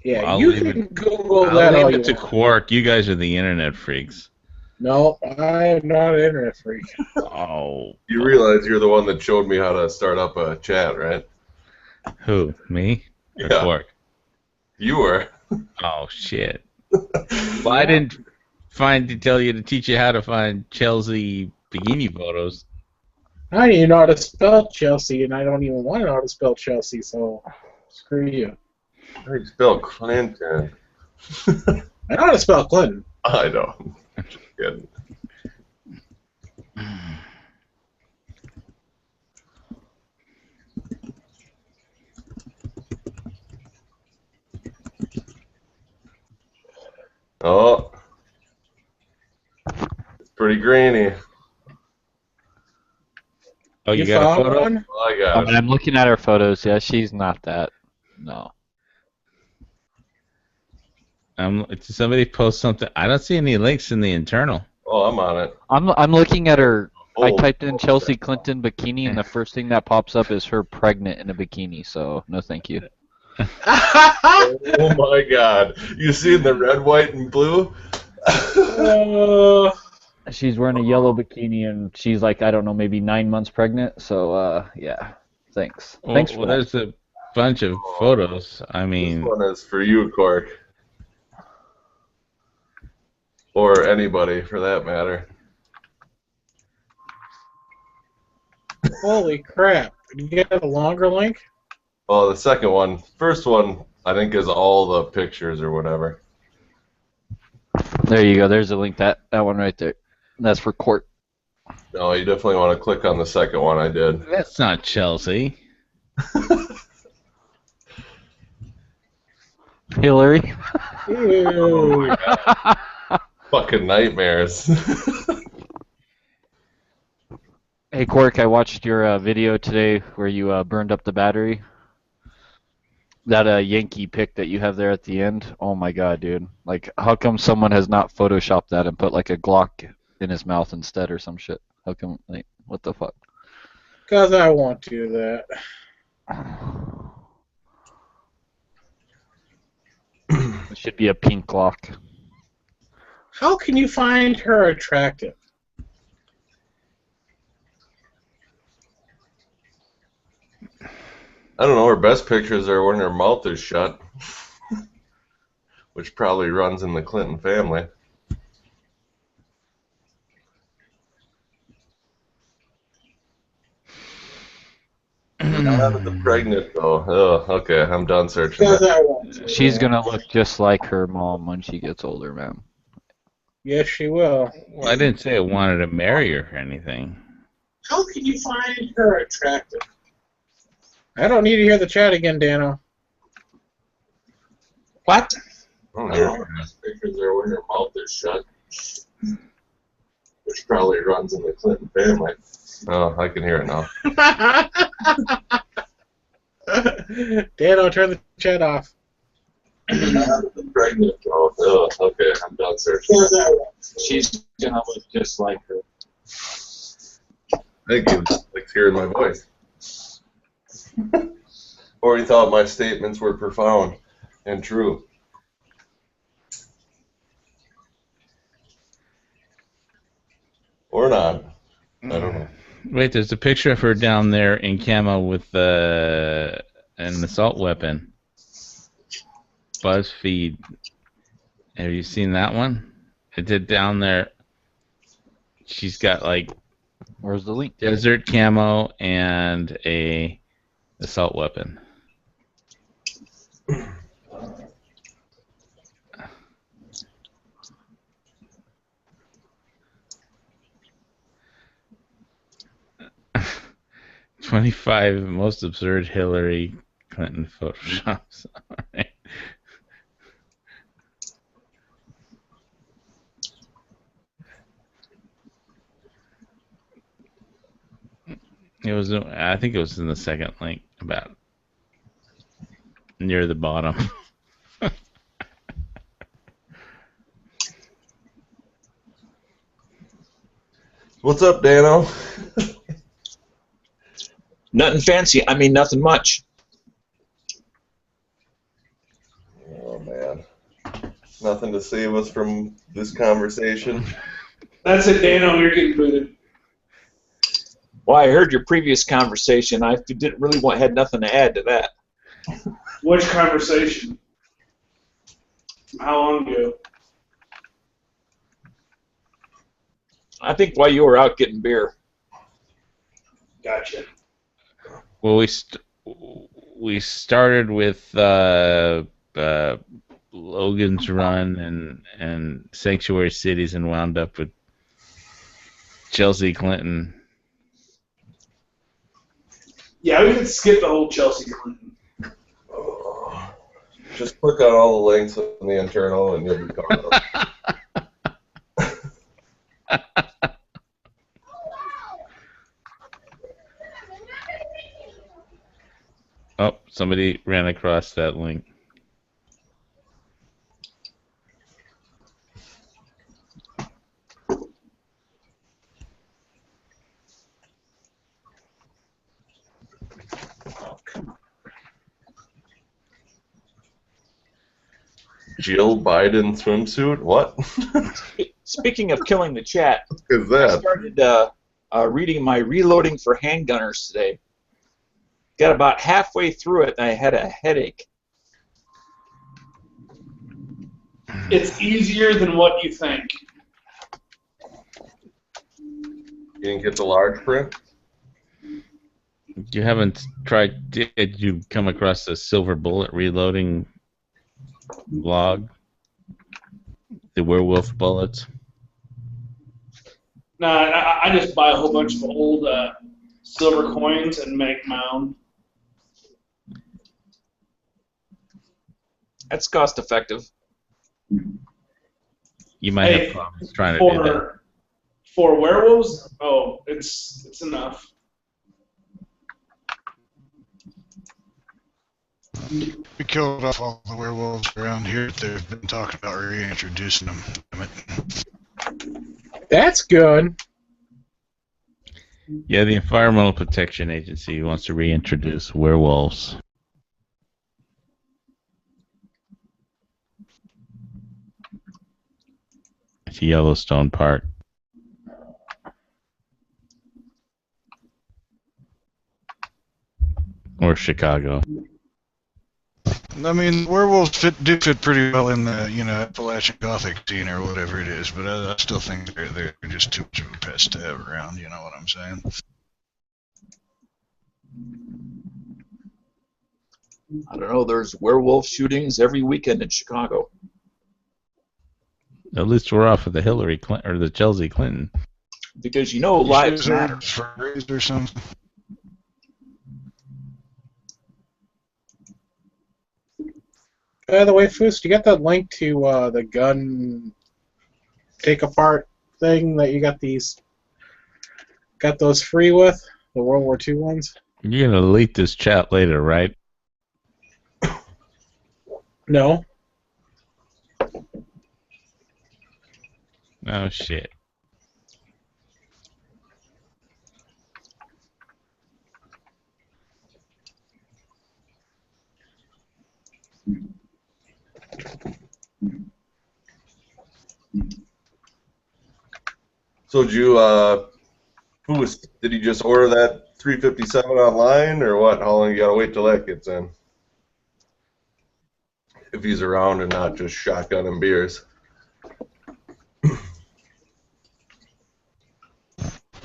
Yeah, I'll you leave can Google I'll that all leave you it to want. Quark. You guys are the internet freaks. No, I am not an internet freak. Oh. You realize you're the one that showed me how to start up a chat, right? Who? Me? Or Yeah. Quark? You were. Oh, shit. Well, I didn't tell you to teach you how to find Chelsea bikini photos. I don't even know how to spell Chelsea, and I don't even want to know how to spell Chelsea, so screw you. How do you spell Clinton? I know how to spell Clinton. I know. Just kidding. Oh. It's pretty grainy. Oh, you got a found photo? one? Oh, I got it. I'm looking at her photos. Yeah, she's not that. No. Did somebody post something? I don't see any links in the internal. Oh, I'm on it. I'm looking at her. I Oh, typed in oh, Chelsea okay. Clinton bikini, and the first thing that pops up is her pregnant in a bikini. So no, thank you. Oh my God! You seen the red, white, and blue? She's wearing a yellow bikini, and she's like, I don't know, maybe 9 months pregnant. So yeah, thanks. Thanks for that. There's a bunch of photos. I This mean, one is for you, Cork. Or anybody, for that matter. Holy crap. Did you get a longer link? Well, the second one. First one, I think, is all the pictures or whatever. There you go. There's a link. That one right there. That's for court. No, you definitely want to click on the second one. I did. that's not Chelsea. Hillary. Oh my God. Fucking nightmares. Hey, Quark, I watched your video today where you burned up the battery. That Yankee pic that you have there at the end. Oh my God, dude! Like, how come someone has not photoshopped that and put like a Glock in his mouth instead or some shit? How come? Like, what the fuck? Because I won't do that. It should be a pink Glock. How can you find her attractive? I don't know. Her best pictures are when her mouth is shut, which probably runs in the Clinton family. Not the pregnant though. Oh, okay. I'm done searching. Because That. I won't. She's gonna look just like her mom when she gets older, man. Yes, she will. Well, I didn't say I wanted to marry her or anything. How can you find her attractive? I don't need to hear the chat again, Dano. What? Oh, her best pictures are when her mouth is shut, which probably runs in the Clinton family. Oh, I can hear it now. Dano, turn the chat off. Not the pregnant though. Oh, okay. I'm done searching. Because I won't. She's gonna look just like her. Thank you. Like hearing my voice. Or you thought my statements were profound and true. Or not. I don't know. Wait, there's a picture of her down there in camo with an assault weapon. BuzzFeed. Have you seen that one? It did down there. She's got like Where's the link? desert camo and a assault weapon. "25 most absurd Hillary Clinton photoshops." All right. It was. I think it was in the second link, about near the bottom. What's up, Dano? Nothing fancy. I mean, nothing much. Oh man. Nothing to save us from this conversation. That's it, Dano. You're getting booted. Well, I heard your previous conversation. I didn't really had nothing to add to that. Which conversation? How long ago? I think while you were out getting beer. Gotcha. Well, we started with Logan's Run and Sanctuary Cities and wound up with Chelsea Clinton. Yeah, we could skip the whole Chelsea Clinton. Just click on all the links in the internal and you'll be caught up. Oh, somebody ran across that link. Jill Biden swimsuit? What? Speaking of killing the chat, What is I that? started reading my Reloading for Handgunners today. Got about halfway through it, and I had a headache. It's easier than what you think. You didn't get the large print? You haven't tried? Did you come across the Silver Bullet Reloading blog? The werewolf bullets. Nah, I just buy a whole bunch of old silver coins and make my own. That's cost effective. You might Hey, have problems trying to do that. For werewolves, oh, it's enough. We killed off all the werewolves around here. They've been talking about reintroducing them. Damn it. That's good. Yeah, the Environmental Protection Agency wants to reintroduce werewolves. It's Yellowstone Park. Or North Chicago. I mean, werewolves do fit pretty well in the Appalachian Gothic scene or whatever it is, but I still think they're just too much of a pest to have around. You know what I'm saying? I don't know. There's werewolf shootings every weekend in Chicago. At least we're off of the Hillary Clinton or the Chelsea Clinton. Because lives matter. Furries or something. By the way, Foos, you got that link to the gun take apart thing that you got those free with, the World War II ones? You're gonna delete this chat later, right? No. Oh shit. So did you just order that 357 online, or what? How long you gotta wait till that gets in? If he's around and not just shotgunning beers.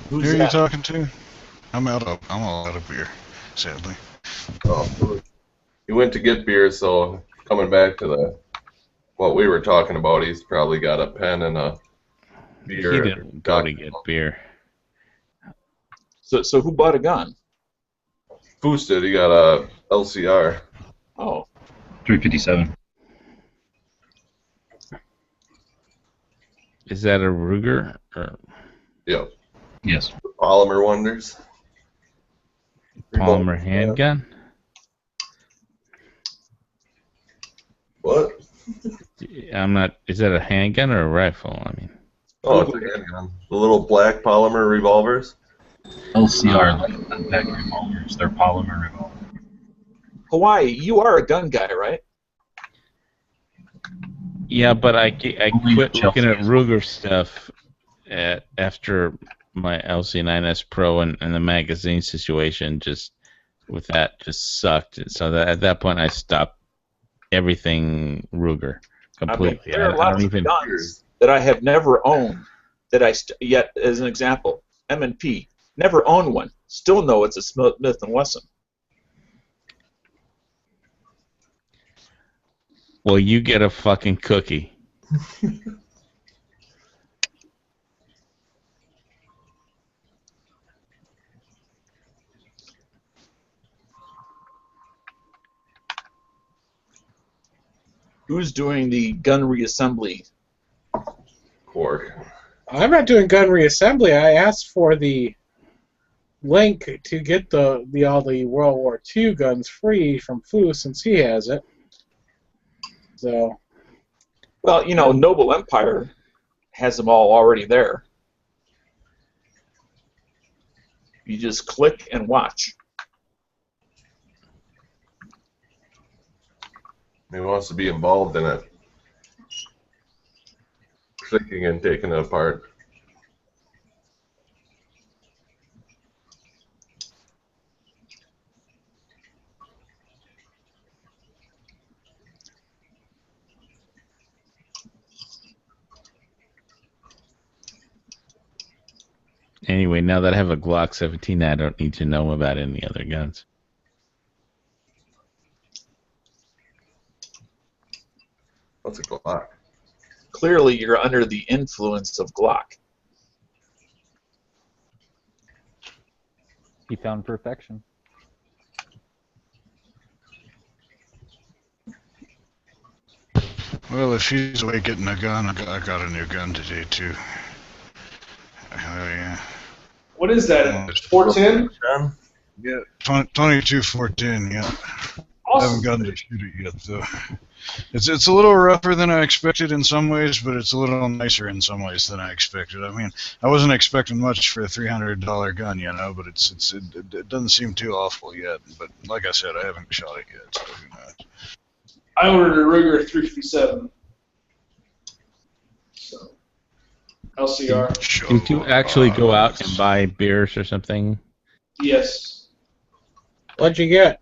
Who are you talking to? I'm all out of beer, sadly. Oh, he went to get beer, so coming back to what we were talking about, he's probably got a pen and a beer. He didn't go to get beer. So who bought a gun? Foos did. He got a LCR. Oh. 357. Is that a Ruger? Or Yep. Yes. Polymer Wonders. Polymer handgun? What? I'm not. Is that a handgun or a rifle? I mean. Oh, it's a handgun. The little black polymer revolvers. LCR, like impact revolvers. They're polymer revolvers. Hawaii, you are a gun guy, right? Yeah, but I quit looking at Ruger stuff after my LC9S Pro and the magazine situation just sucked. So at that point I stopped everything Ruger completely. There are lots of guns that I have never owned that yet, as an example, M&P, never owned one. Still know it's a Smith & Wesson. Well, you get a fucking cookie. Who's doing the gun reassembly? Quark. I'm not doing gun reassembly. I asked for the link to get all the World War II guns free from Foos since he has it. So. Well, Noble Empire has them all already there. You just click and watch. He wants to be involved in it. Clicking and taking it apart. Anyway, now that I have a Glock 17, I don't need to know about any other guns. What's a Glock? Clearly, you're under the influence of Glock. He found perfection. Well, if he's away getting a gun, I got a new gun today too. Oh yeah. What is that? 410? Yeah, 22-410. Yeah. I haven't gotten to shoot it yet, though. It's a little rougher than I expected in some ways, but it's a little nicer in some ways than I expected. I mean, I wasn't expecting much for a $300 gun, but it doesn't seem too awful yet. But like I said, I haven't shot it yet, so who knows. I ordered a Ruger 357. So, LCR. Did you actually go out and buy beers or something? Yes. What'd you get?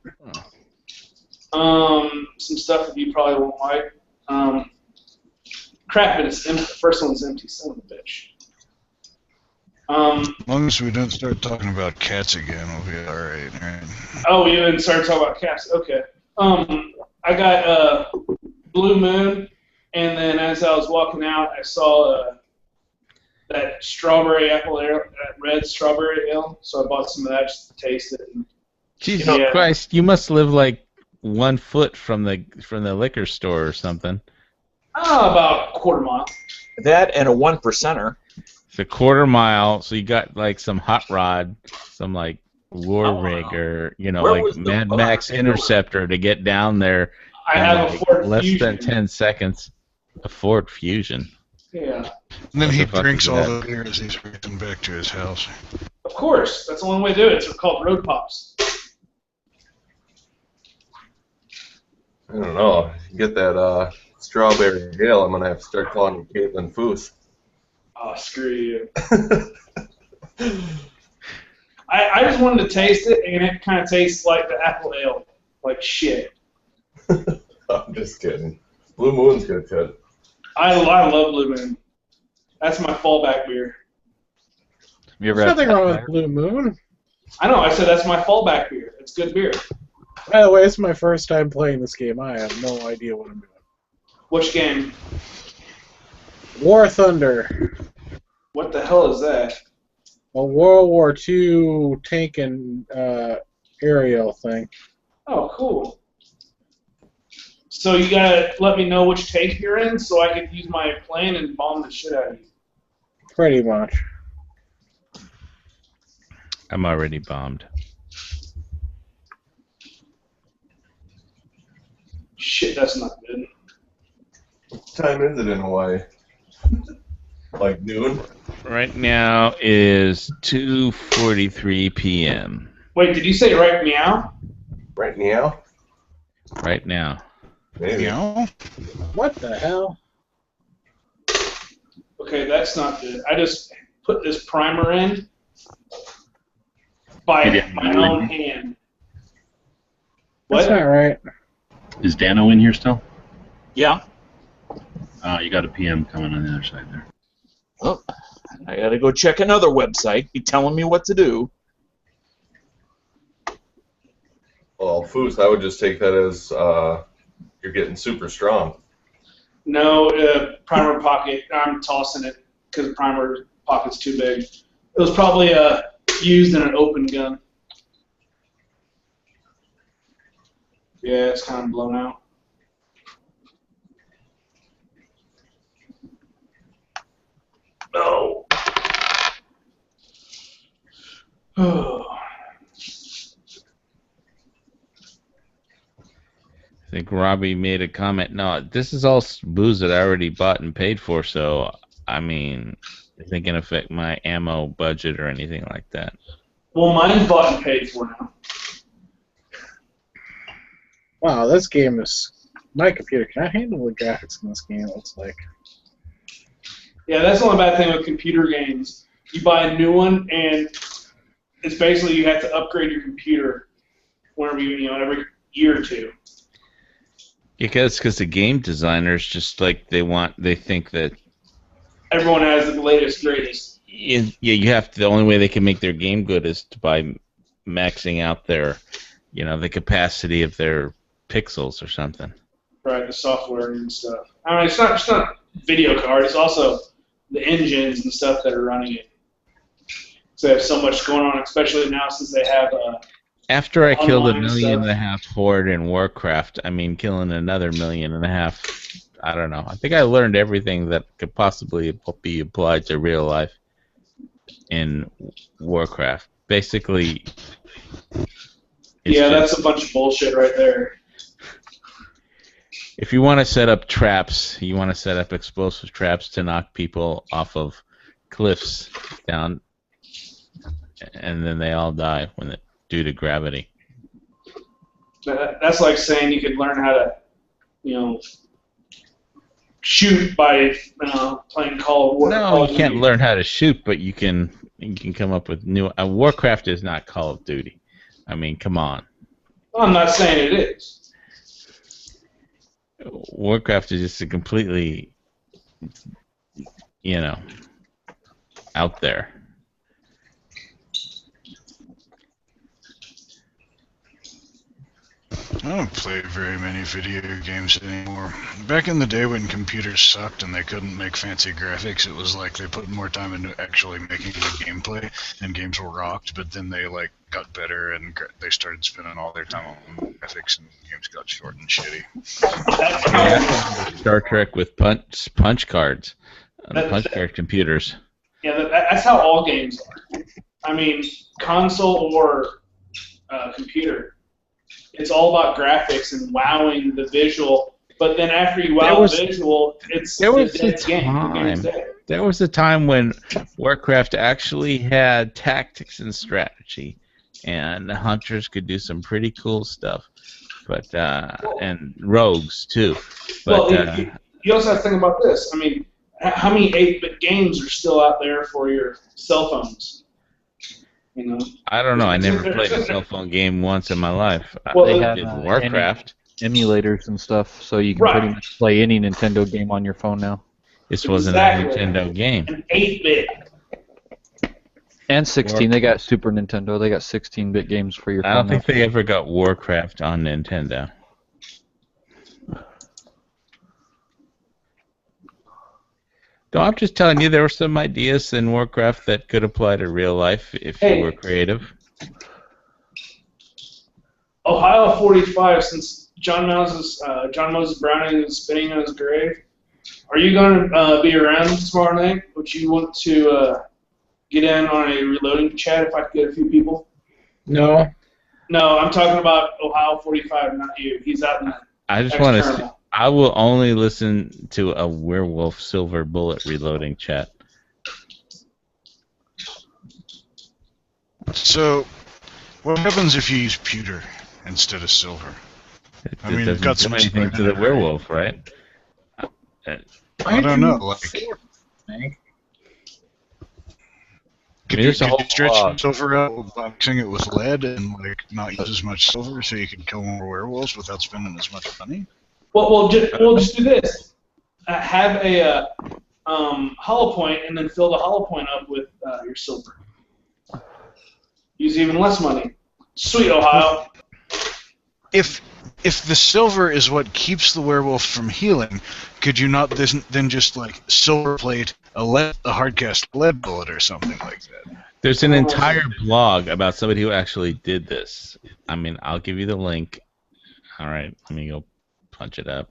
Some stuff that you probably won't like. Crap, but it's empty. The first one's empty. Son of a bitch. As long as we don't start talking about cats again, we'll be alright, right? Oh, you didn't start talking about cats. Okay. I got Blue Moon, and then as I was walking out, I saw that strawberry apple ale, that red strawberry ale. So I bought some of that just to taste it. And, Jesus Christ, you must live like 1 foot from the liquor store or something. About a quarter mile. That and a 1%er. It's a quarter mile, so you got like some hot rod, some like lure rig, or Where like was the Mad bar? Max Interceptor to get down there. I in, have like, a Ford less Fusion. than 10 seconds. A Ford Fusion. Yeah. And then he What the fuck drinks is all that? the beer as he's racing back to his house. Of course. That's the only way to do it. It's called road pops. I don't know. Get that strawberry ale. I'm gonna have to start calling you Caitlin Foose. Oh, screw you. I just wanted to taste it, and it kind of tastes like the apple ale. Like shit. I'm just kidding. Blue Moon's good too. I love Blue Moon. That's my fallback beer. You ever There's had nothing wrong with Pathfinder? Blue Moon. I know. I said that's my fallback beer. It's good beer. By the way, it's my first time playing this game. I have no idea what I'm doing. Which game? War Thunder, What the hell is that? a World War II tank and aerial thing. Oh, cool. So you gotta let me know which tank you're in, so I can use my plane and bomb the shit out of you. Pretty much. I'm already bombed. Shit, that's not good. What time is it in Hawaii? Like noon? Right now is 2:43 p.m. Wait, did you say right meow? Right now? Right now. Maybe. Meow? What the hell? Okay, that's not good. I just put this primer in by Yeah. my own hand. That's What? not right. Is Dano in here still? Yeah. You got a PM coming on the other side there. Oh, I gotta go check another website. Be telling me what to do. Well, Foose, I would just take that as you're getting super strong. No, primer pocket. I'm tossing it because primer pocket's too big. It was probably used in an open gun. Yeah, it's kind of blown out. No. I think Robbie made a comment. No, this is all booze that I already bought and paid for, so, I mean, it ain't going to affect my ammo budget or anything like that. Well, mine's bought and paid for now. Wow, this game is... My computer cannot handle the graphics in this game, it looks like. Yeah, that's the only bad thing with computer games. You buy a new one, and it's basically you have to upgrade your computer whenever every year or two. Because the game designers just like they think that Everyone has the latest, greatest. you have to, the only way they can make their game good is by maxing out their, the capacity of their pixels or something. Right, the software and stuff. I mean, it's not just not video card. It's also the engines and stuff that are running it. So they have so much going on, especially now since they have. After I killed Online 1.5 million stuff. horde in Warcraft, I mean, killing another 1.5 million, I don't know. I think I learned everything that could possibly be applied to real life in Warcraft. Basically, Yeah, just- that's a bunch of bullshit right there. if you want to set up traps, you want to set up explosive traps to knock people off of cliffs down, and then they all die due to gravity. That's like saying you could learn how to, shoot by playing Call of War. Call No, of you can't Duty. learn how to shoot, but you can come up with new. Warcraft is not Call of Duty. I mean, come on. I'm not saying it is. Warcraft is just a completely, out there. I don't play very many video games anymore. Back in the day when computers sucked and they couldn't make fancy graphics, it was like they put more time into actually making the gameplay, and games were rocked. But then they got better and they started spending all their time on graphics, and games got short and shitty. Star Trek with punch cards, punch card computers. Yeah, that's how all games are. I mean, console or computer. It's all about graphics and wowing the visual. But then after you wow the visual, there was a time when Warcraft actually had tactics and strategy, and the hunters could do some pretty cool stuff. But and rogues too. But you also have to think about this. I mean, how many 8-bit games are still out there for your cell phones? I don't know. I never played a cell phone game once in my life. Well, they have did Warcraft. Emulators and stuff, so you can pretty much play any Nintendo game on your phone now. This wasn't a Nintendo game. An 8-bit. And 16. They got Super Nintendo. They got 16-bit games for your phone. I don't think they ever got Warcraft on Nintendo. No, I'm just telling you, there were some ideas in Warcraft that could apply to real life if you were creative. Ohio 45, since John Moses Browning is spinning on his grave, are you going to be around tomorrow night? Would you want to get in on a reloading chat if I could get a few people? No. No, I'm talking about Ohio 45, not you. He's out in the I just want to say, I will only listen to a Werewolf Silver Bullet reloading chat. So, what happens if you use pewter instead of silver? I mean, it doesn't do anything to the werewolf, right? I don't know. Could you stretch silver out by mixing it with lead and not use as much silver so you can kill more werewolves without spending as much money? Well, just do this. Have a hollow point and then fill the hollow point up with your silver. Use even less money. Sweet, Ohio. If the silver is what keeps the werewolf from healing, could you not then just silver plate a hardcast lead bullet or something like that? There's an entire blog about somebody who actually did this. I mean, I'll give you the link. All right, let me go punch it up.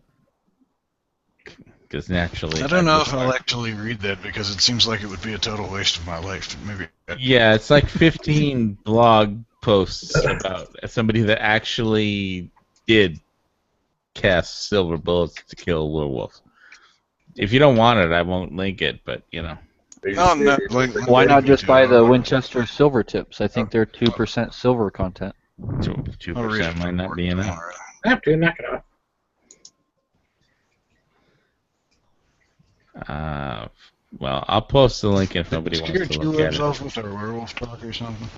Because naturally, I don't know if I'll actually read that because it seems like it would be a total waste of my life. Maybe. Yeah, it's like 15 blog posts about somebody that actually did cast silver bullets to kill werewolves. If you don't want it, I won't link it, but why not just buy the Winchester silver tips? I think they're 2% silver content. 2% might not be enough. I have to knock it off. Well, I'll post the link if nobody wants to look at it. Off with our werewolf talk or something?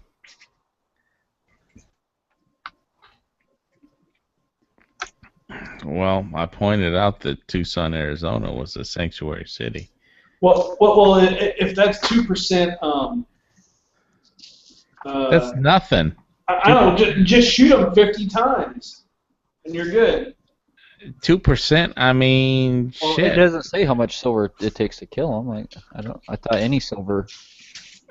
Well, I pointed out that Tucson, Arizona was a sanctuary city. Well, if that's 2%, that's nothing. I don't know. Just shoot them 50 times, and you're good. 2%. I mean, well, shit. It doesn't say how much silver it takes to kill them. I thought any silver.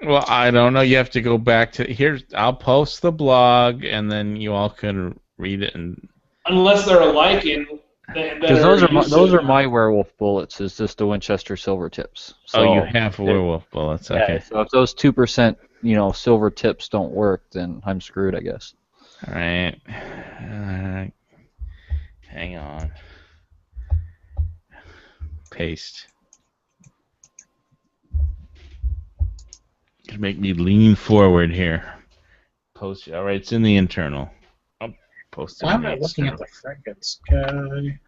Well, I don't know. You have to go back to here. I'll post the blog, and then you all can read it. And unless they're a Lycan. Because those are my werewolf bullets. Is just the Winchester silver tips. So you have werewolf bullets. Okay. Yeah, so if those 2%, silver tips don't work, then I'm screwed, I guess. All right. Hang on. Paste. Gonna make me lean forward here. Post. All right, it's in the internal. I'll post it. Why am I looking at the frickin' sky?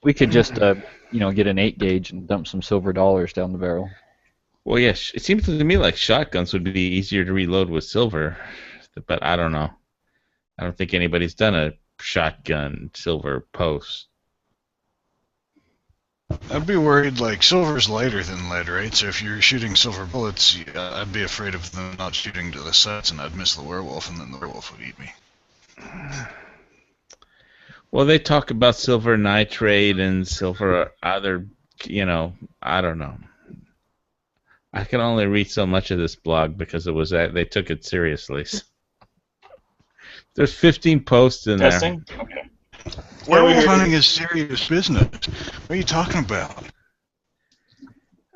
We could just, get an 8 gauge and dump some silver dollars down the barrel. Well, yeah, it seems to me like shotguns would be easier to reload with silver, but I don't know. I don't think anybody's done a shotgun silver post. I'd be worried, like, silver's lighter than lead, right? So if you're shooting silver bullets, I'd be afraid of them not shooting to the sights, and I'd miss the werewolf, and then the werewolf would eat me. Well, they talk about silver nitrate and silver other, I don't know. I can only read so much of this blog because it was they took it seriously. There's 15 posts in Testing? Okay. Werewolf hunting is serious business. What are you talking about?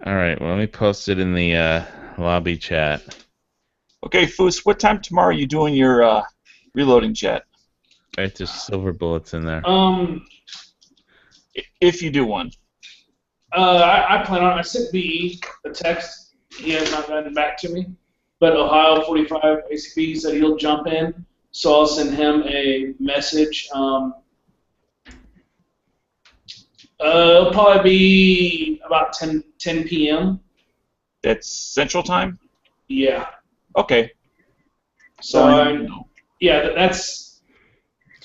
All right, well, let me post it in the lobby chat. Okay, Foos, what time tomorrow are you doing your reloading chat? Right, there's silver bullets in there. If you do one. I plan on. I sent BE a text. He has not gotten back to me. But Ohio 45 ACP said he'll jump in, so I'll send him a message. It'll probably be about 10 p.m. That's Central Time? Yeah. Okay. So, yeah, that's,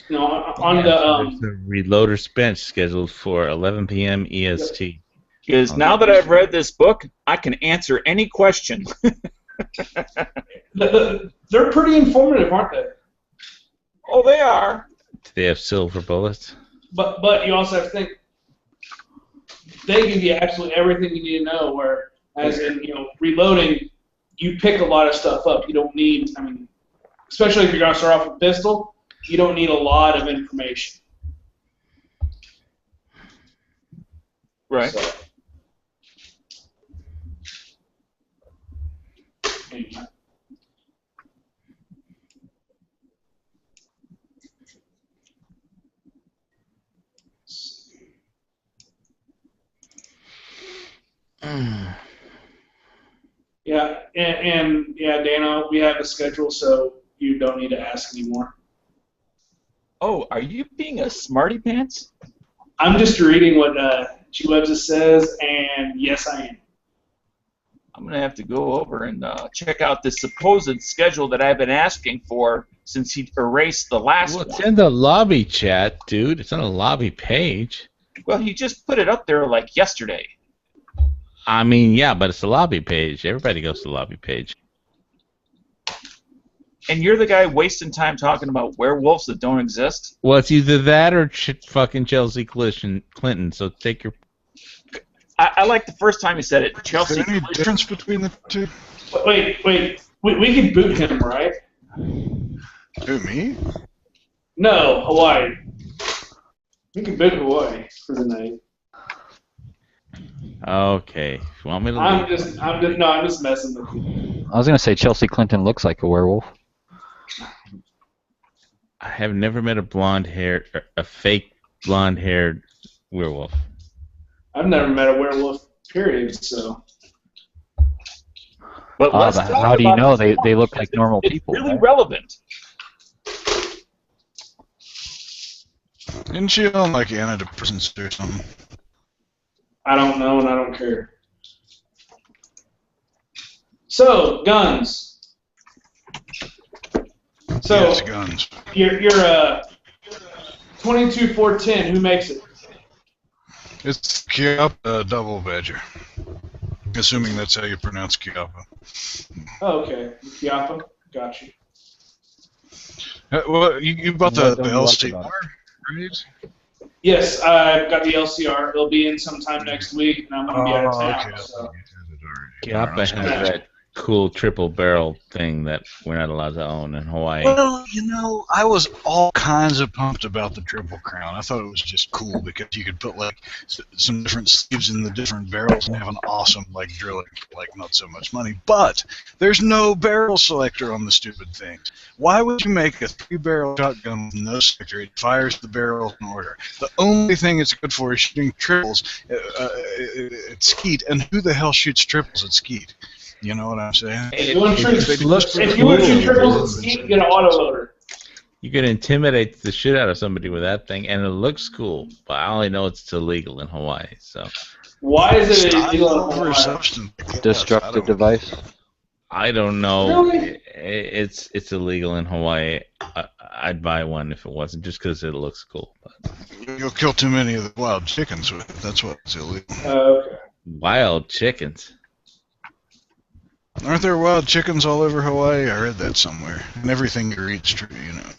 on the Reloader's Bench scheduled for 11 p.m. EST. Because now that I've read this book, I can answer any question. They're pretty informative, aren't they? Oh, they are. Do they have silver bullets? But you also have to think, they give you absolutely everything you need to know, whereas in, reloading, you pick a lot of stuff up. You don't need, especially if you're going to start off with a pistol, you don't need a lot of information. Right. So, yeah, and Dano, we have a schedule, so you don't need to ask anymore. Oh, are you being a smarty pants? I'm just reading what GWebs says, and yes, I am. I'm going to have to go over and check out this supposed schedule that I've been asking for since he erased the last one. It's in the lobby chat, dude. It's on a lobby page. Well, he just put it up there like yesterday. Yeah, but it's a lobby page. Everybody goes to the lobby page. And you're the guy wasting time talking about werewolves that don't exist? Well, it's either that or fucking Chelsea Clinton, so take your... I like the first time he said it. Chelsea. Is there any difference between the two? Wait. We can boot him, right? Who, me? No, Hawaii. We can boot Hawaii for the night. Okay. You want me to? I'm just messing with you. I was gonna say Chelsea Clinton looks like a werewolf. I have never met a fake blonde-haired werewolf. I've never met a werewolf, period, so. But how do you know they look like normal people? It's really relevant. Didn't she own like antidepressants or something? I don't know and I don't care. So, guns. So, yes, guns. Your 22-410, who makes it? It's Chiappa Double Badger. Assuming that's how you pronounce Chiappa. Oh, okay. Chiappa. Got you. Well, you bought the LCR, right? Yes, I've got the LCR. It'll be in sometime next week, and I'm going to be out of town. Okay. So. Chiappa has that cool triple barrel thing that we're not allowed to own in Hawaii. Well, I was all kinds of pumped about the Triple Crown. I thought it was just cool because you could put like some different sleeves in the different barrels and have an awesome like drilling for like not so much money. But there's no barrel selector on the stupid things. Why would you make a 3-barrel shotgun with no selector? It fires the barrels in order. The only thing it's good for is shooting triples at skeet. And who the hell shoots triples at skeet? You know what I'm saying? If you want to shoot triples at skeet, get an autoloader. You can intimidate the shit out of somebody with that thing, and it looks cool. But I only know it's illegal in Hawaii. So Why is it Style illegal in over Hawaii? substance. Destructive device. I don't know. Really? It's illegal in Hawaii. I'd buy one if it wasn't, just because it looks cool. But You'll kill too many of the wild chickens with it. That's what's illegal. Okay. wild chickens. Aren't there wild chickens all over Hawaii? I read that somewhere. And everything you read's true, you know.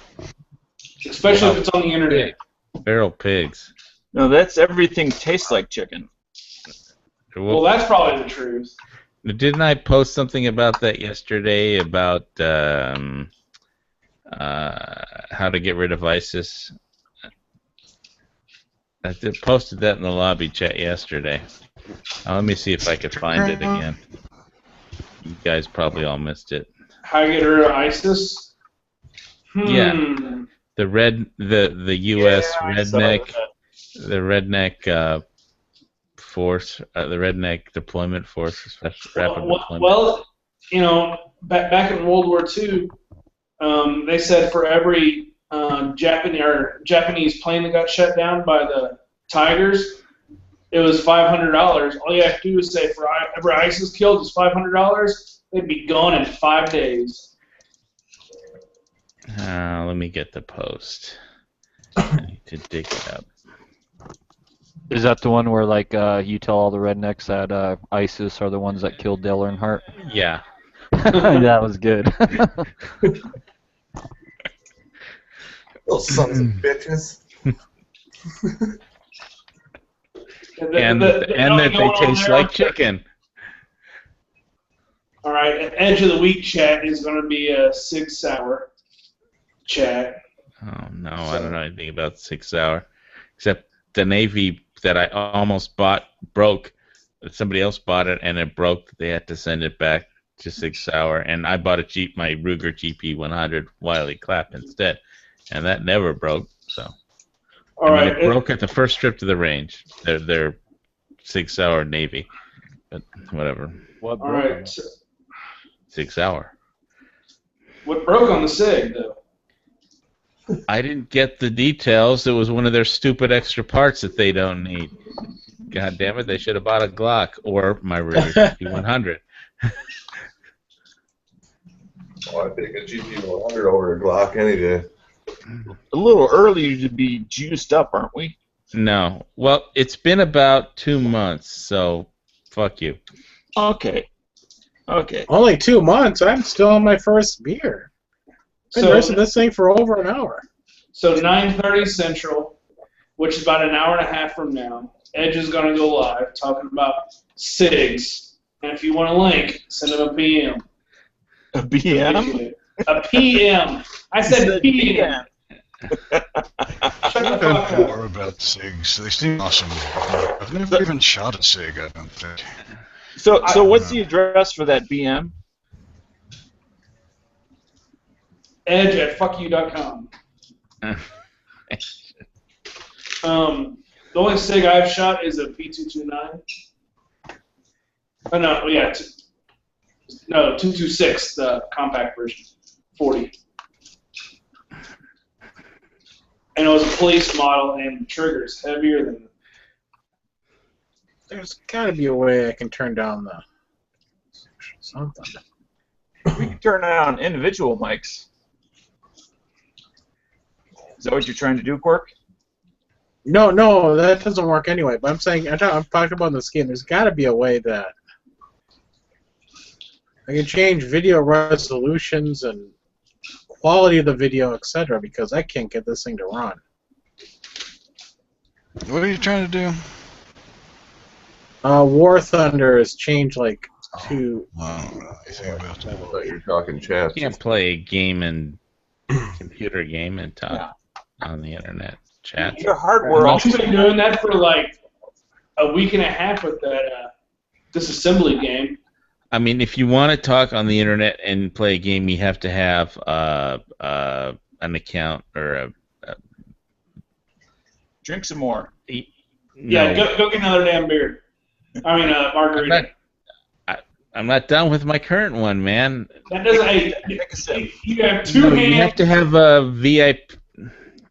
Especially if it's on the internet. Feral pigs. No, that's everything tastes like chicken. Well, that's probably the truth. Didn't I post something about that yesterday about how to get rid of ISIS? I posted that in the lobby chat yesterday. Let me see if I could find it again. You guys probably all missed it. How to get rid of ISIS? Yeah. The U.S. redneck force, the redneck deployment force, rapid deployment. Well, you know, back in World War II, they said for every Japanese plane that got shut down by the Tigers, it was $500. All you have to do is say for every ISIS killed is $500. They'd be gone in 5 days. Let me get the post. I need to dig it up. Is that the one where like you tell all the rednecks that ISIS are the ones that killed Dale Earnhardt? Yeah. That was good. Those sons of bitches. And that they taste like chicken. All right, Edge of the Week chat is going to be a Sig Sauer chat. Oh no, I don't know anything about 6 Hour, except the Navy that I almost bought broke. Somebody else bought it and it broke. They had to send it back to 6 Hour, and I bought my Ruger GP100 Wiley Clap instead, and that never broke. So, All right, it broke at the first trip to the range. They're 6 Hour Navy, but whatever. What all right. 6 Hour. What broke on the Sig though? I didn't get the details. It was one of their stupid extra parts that they don't need. God damn it! They should have bought a Glock or my Ruger GP100. Oh, I'd take a GP100 over a Glock any day. A little early to be juiced up, aren't we? No. Well, it's been about 2 months, so fuck you. Okay. Okay. Only 2 months. I'm still on my first beer. I've been racing this thing for over an hour. So 9:30 Central, which is about an hour and a half from now, Edge is going to go live talking about SIGs. And if you want a link, send him a PM. A BM? A PM. I said PM. Shut the fuck up. More about SIGs. They seem awesome. I've never even shot a SIG, I don't think. So what's the address for that BM? Edge at fuckyou.com. The only SIG I've shot is a P229. Oh no, yeah, 226, the compact version, 40. And it was a police model, and the trigger's heavier than. There's got to be a way I can turn down the something. We can turn on individual mics. Is that what you're trying to do, Quirk? No, that doesn't work anyway. But I'm saying, I'm talking about in this game. There's got to be a way that I can change video resolutions and quality of the video, etc. Because I can't get this thing to run. What are you trying to do? War Thunder has changed like to. I don't know anything about that. I thought you were talking chat. You can't play a game and computer game and talk on the internet chat. Your hardware I've also. been doing that for like a week and a half with that disassembly game. I mean, if you want to talk on the internet and play a game, you have to have an account or a. Drink some more. Yeah, go get another damn beer. I mean, margarita. I'm not done with my current one, man. That doesn't. You have two hands. You have to have a VIP.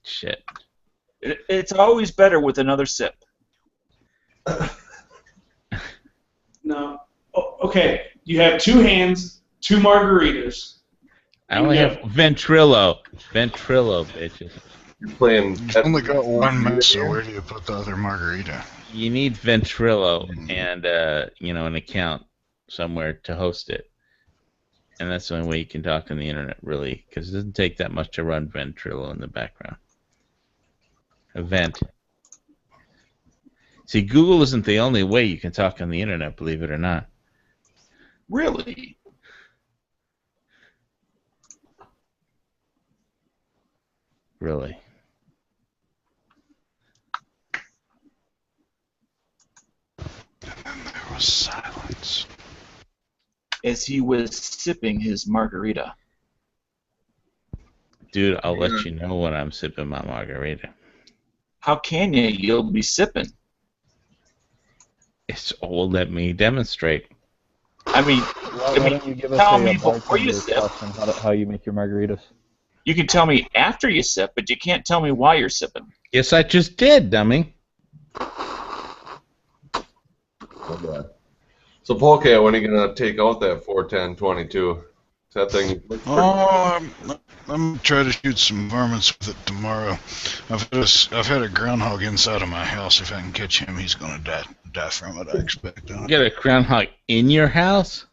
Shit. It's always better with another sip. No. Oh, okay. You have two hands, two margaritas. I only have Ventrilo. Ventrilo, bitches. You're playing. You've only got one mess, so where do you put the other margarita? You need Ventrilo and an account somewhere to host it, and that's the only way you can talk on the internet, really, because it doesn't take that much to run Ventrilo in the background. Event. See, Google isn't the only way you can talk on the internet, believe it or not. Really? Really. And then there was silence. As he was sipping his margarita. Dude, I'll let you know when I'm sipping my margarita. How can you? You'll be sipping. Let me demonstrate. I mean, Why don't you give us tell a me before you bartender's sip. lesson how you make your margaritas? You can tell me after you sip, but you can't tell me why you're sipping. Yes, I just did, dummy. Okay. So, Polka, when are you going to take out that 410-22? Is that thing... Oh, I'm going to try to shoot some varmints with it tomorrow. I've had a groundhog inside of my house. If I can catch him, he's going to die from it, I expect. You got a groundhog in your house?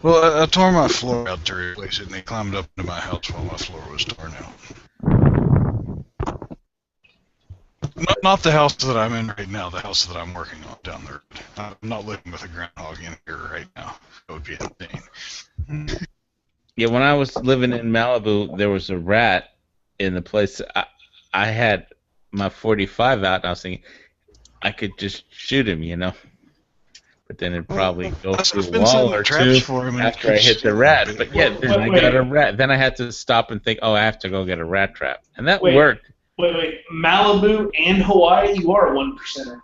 Well, I tore my floor out to replace it, and he climbed up into my house while my floor was torn out. Not the house that I'm in right now, the house that I'm working on down the road. I'm not living with a groundhog in here right now. That would be insane. Yeah, when I was living in Malibu, there was a rat in the place. I had my 45 out, and I was thinking I could just shoot him, you know. But then it'd probably go through a wall or two after I hit the rat. But yeah, then I got a rat. Then I had to stop and think, oh, I have to go get a rat trap. And that worked. Wait. Malibu and Hawaii, you are a 1%er.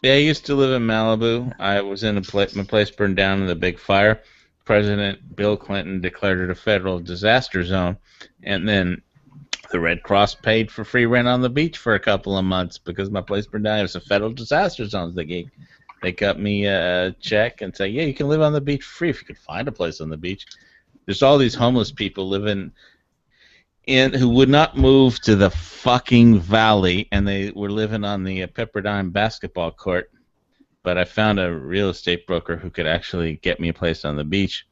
Yeah, I used to live in Malibu. I was in my place burned down in the big fire. President Bill Clinton declared it a federal disaster zone. And then the Red Cross paid for free rent on the beach for a couple of months because my place burned down. It was a federal disaster zone. They cut me a check and say, yeah, you can live on the beach for free if you could find a place on the beach. There's all these homeless people living who would not move to the fucking valley, and they were living on the Pepperdine basketball court. But I found a real estate broker who could actually get me a place on the beach,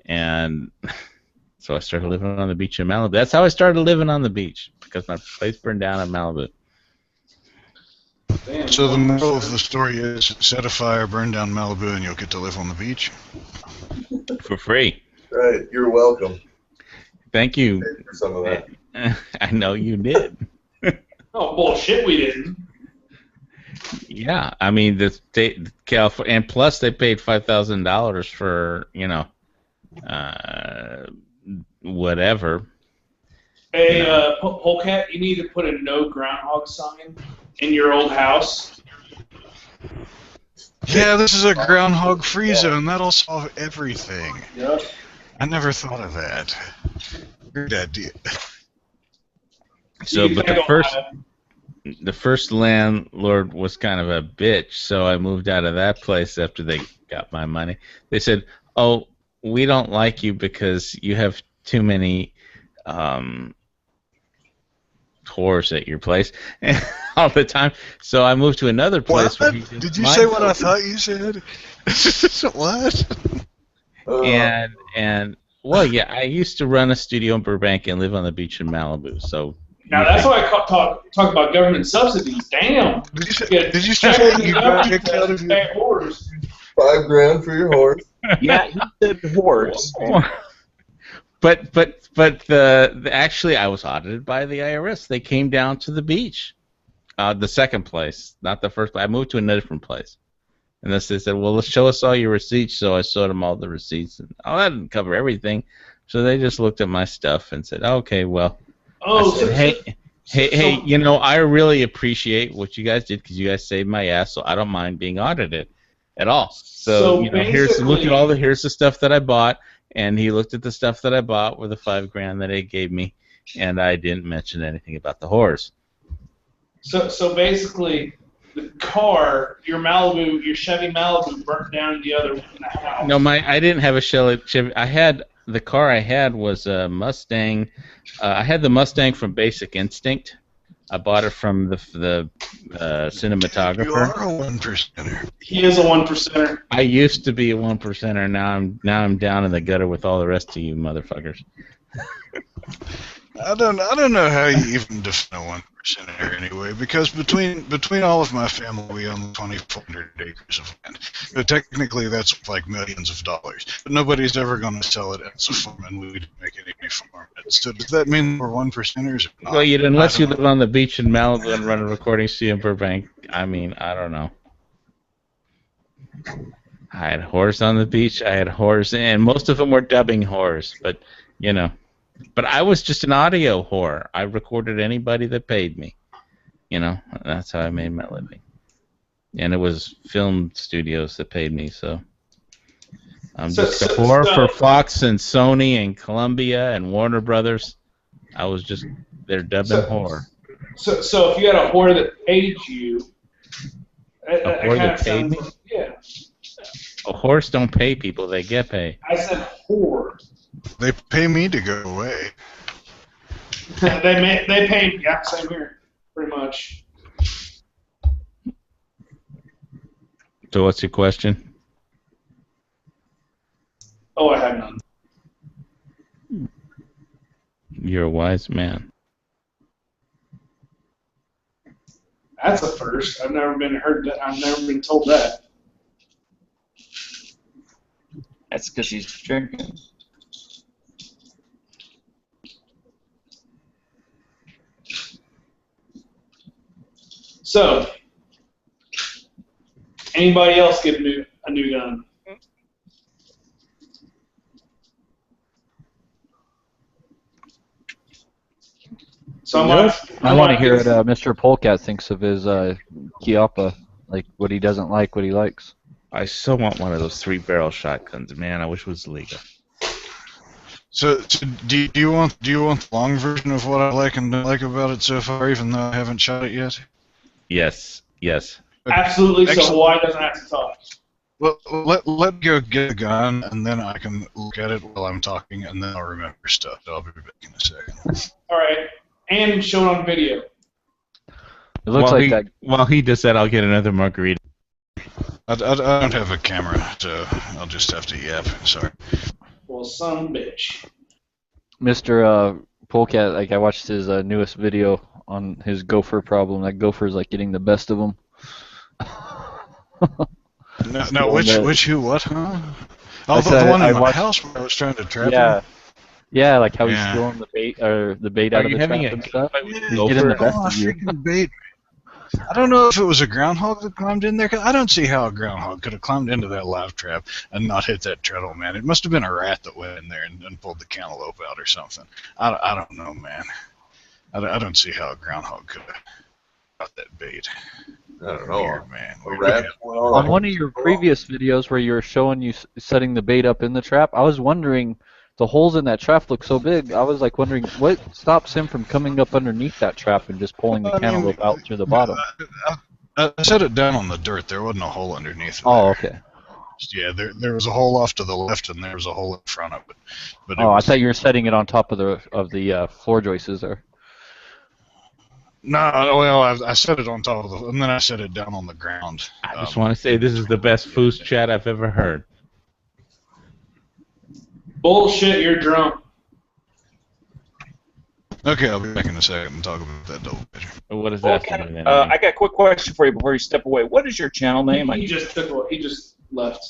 and so I started living on the beach in Malibu. That's how I started living on the beach, because my place burned down in Malibu. Damn, So the moral of the story is, set a fire, burn down Malibu, and you'll get to live on the beach? For free. Right, you're welcome. Thank you. Pay for some of that. I know you did. Oh, bullshit, we didn't. Yeah, I mean the state, California, and plus they paid $5,000 for whatever. Hey, Polecat, you need to put a no groundhog sign in your old house. Yeah, this is a groundhog free zone. That'll solve everything. Yep. I never thought of that. Good idea. So, but the first landlord was kind of a bitch, so I moved out of that place after they got my money. They said, "Oh, we don't like you because you have too many whores at your place all the time." So I moved to another place. What? Did you say what I thought you said? What? And well, yeah, I used to run a studio in Burbank and live on the beach in Malibu. So now that's why I talk about government subsidies. Damn. Did you say you got kicked out of your horse? $5,000 for your horse. Yeah, he said horse. But the actually I was audited by the IRS. They came down to the beach, the second place, not the first place. I moved to a different place, and they said, "Well, let's show us all your receipts." So I showed them all the receipts, and that didn't cover everything. So they just looked at my stuff and said, "Okay, well." Oh, I said, hey, I really appreciate what you guys did because you guys saved my ass, so I don't mind being audited. at all. So So you know, basically- here's the stuff that I bought, and he looked at the stuff that I bought with the $5,000 that he gave me, and I didn't mention anything about the whores. So basically, the car, your Chevy Malibu, burnt down the other one in the house. No, I didn't have a Chevy. The car I had was a Mustang. I had the Mustang from Basic Instinct. I bought it from the cinematographer. You are a 1%er. He is a 1%er. I used to be a 1%er. Now I'm down in the gutter with all the rest of you motherfuckers. I don't know how you even define a 1%er anyway, because between all of my family, we own 2,400 acres of land. So technically, that's like millions of dollars. But nobody's ever going to sell it as a farm, and we didn't make any farm. So does that mean we're 1%ers or not? Well, unless you live on the beach in Malibu and run a recording studio in Burbank. I mean, I don't know. I had whores on the beach. I had whores, and most of them were dubbing whores. But you know. But I was just an audio whore. I recorded anybody that paid me. You know, that's how I made my living. And it was film studios that paid me, so I'm just a whore for Fox and Sony and Columbia and Warner Brothers. I was just their dubbing whore. So if you had a whore that paid you, A whore that paid me? Yeah. A horse don't pay people; they get paid. I said whore. They pay me to go away. they paid. Yeah, same here, pretty much. So what's your question? Oh, I have none. You're a wise man. That's a first. I've never been told that. That's because he's drinking. So, anybody else get a new gun? So I want to hear what Mr. Polecat thinks of his Chiappa, like what he doesn't like, what he likes. I still want one of those 3-barrel shotguns, man. I wish it was legal. So do you want the long version of what I like and don't like about it so far, even though I haven't shot it yet? Yes. Absolutely. Excellent. So Hawaii doesn't have to talk. Well, let go get the gun, and then I can look at it while I'm talking, and then I'll remember stuff. I'll be back in a second. All right, and show it on video. It looks like that. While he does that, I'll get another margarita. I don't have a camera, so I'll just have to yap. Sorry. Well, son of a bitch. Mr. Polecat, like I watched his newest video on his gopher problem. That gopher's like getting the best of him. No, who, what, huh? Oh, the one in my house where I was trying to trap him? Yeah, like how he's stealing the bait out of the trap and stuff. He's getting the best of you. Freaking bait. I don't know if it was a groundhog that climbed in there. 'Cause I don't see how a groundhog could have climbed into that live trap and not hit that treadle, man. It must have been a rat that went in there and pulled the cantaloupe out or something. I don't know, man. I don't see how a groundhog could have got that bait. I don't know. Weird, man. A rat. On one of your previous videos where you were showing you setting the bait up in the trap, I was wondering, the holes in that trap look so big, I was like wondering what stops him from coming up underneath that trap and just pulling the cantaloupe out through the bottom. I set it down on the dirt. There wasn't a hole underneath it. Oh, okay. Yeah, there was a hole off to the left and there was a hole in front of it. But I thought you were setting it on top of the floor joists there. No, well, I set it on top of and then I set it down on the ground. I just want to say this is the best foos chat I've ever heard. Bullshit, you're drunk. Okay, I'll be back in a second and talk about that double picture. What is that? I got a quick question for you before you step away. What is your channel name? He just left.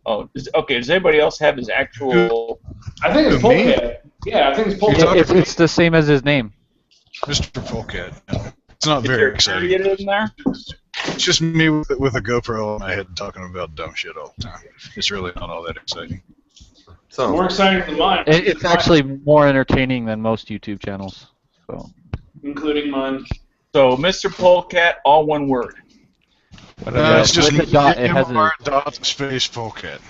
Oh, okay. Does anybody else have his actual? I think it's Polecat. Yeah, I think it's Polecat. It's the same as his name. Mr. Polecat. It's not very exciting. Get it in there? It's just me with a GoPro on my head talking about dumb shit all the time. It's really not all that exciting. More exciting than mine. It's actually more entertaining than most YouTube channels. So. Including mine. So, Mr. Polecat, all one word. It's just with the dot, it has MR dot space polecat.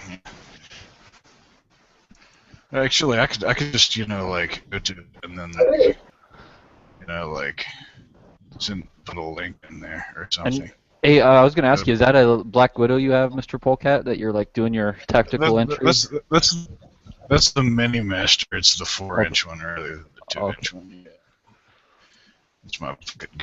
Actually, I could just like go to it and then like put a link in there or something. And, hey, I was gonna ask you, is that a Black Widow you have, Mr. Polecat, that you're like doing your tactical entry? That's the Mini Master. It's the 4-inch one rather than the 2-inch one. Yeah. It's my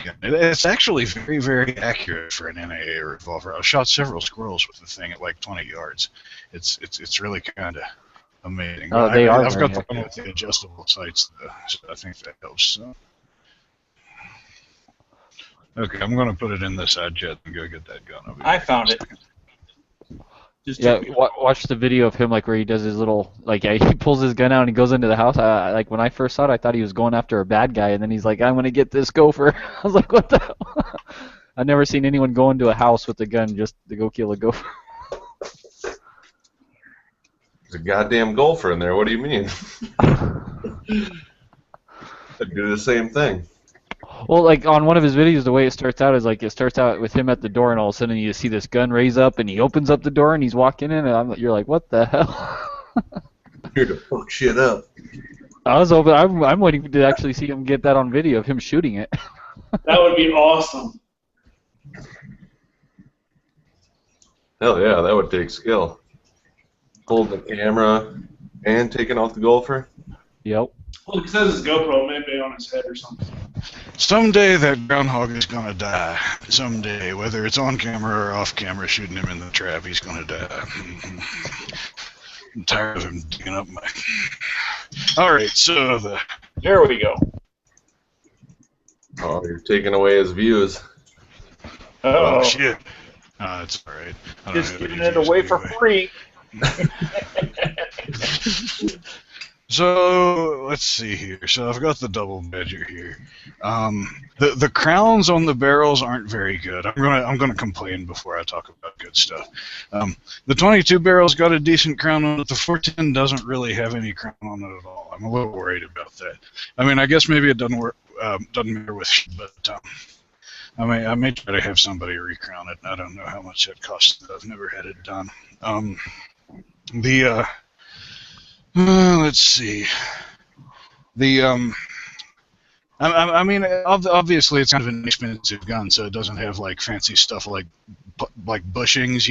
gun. It's actually very, very accurate for an NAA revolver. I shot several squirrels with the thing at like 20 yards. It's really kind of amazing. Oh, I've got the one with the adjustable sights, though, so I think that helps. So. Okay, I'm going to put it in the side jet and go get that gun. I found it. Yeah, watch the video of him like where he does his little he pulls his gun out and he goes into the house. Like when I first saw it, I thought he was going after a bad guy, and then he's like, "I'm gonna get this gopher." I was like, "What the hell?" I've never seen anyone go into a house with a gun just to go kill a gopher. There's a goddamn gopher in there. What do you mean? I'd do the same thing. Well, like on one of his videos, the way it starts out is like it starts out with him at the door, and all of a sudden you see this gun raise up, and he opens up the door, and he's walking in, and you're like, "What the hell?" Here to fuck shit up. I was hoping I'm waiting to actually see him get that on video of him shooting it. That would be awesome. Hell yeah, that would take skill. Holding the camera and taking off the gopher. Yep. Well, he says his GoPro may be on his head or something. Someday that groundhog is gonna die. Someday, whether it's on camera or off camera, shooting him in the trap, he's gonna die. I'm tired of him digging up my. All right, so there we go. Oh, you're taking away his views. Oh shit! It's all right. Just giving it away for free. So let's see here. So I've got the double badger here. The crowns on the barrels aren't very good. I'm gonna complain before I talk about good stuff. The 22 barrel's got a decent crown on it. The 410 doesn't really have any crown on it at all. I'm a little worried about that. I mean, I guess maybe it doesn't work. Doesn't matter with, but I may try to have somebody recrown it. I don't know how much that costs. I've never had it done. Let's see. I mean, obviously it's kind of an expensive gun, so it doesn't have like fancy stuff like bushings,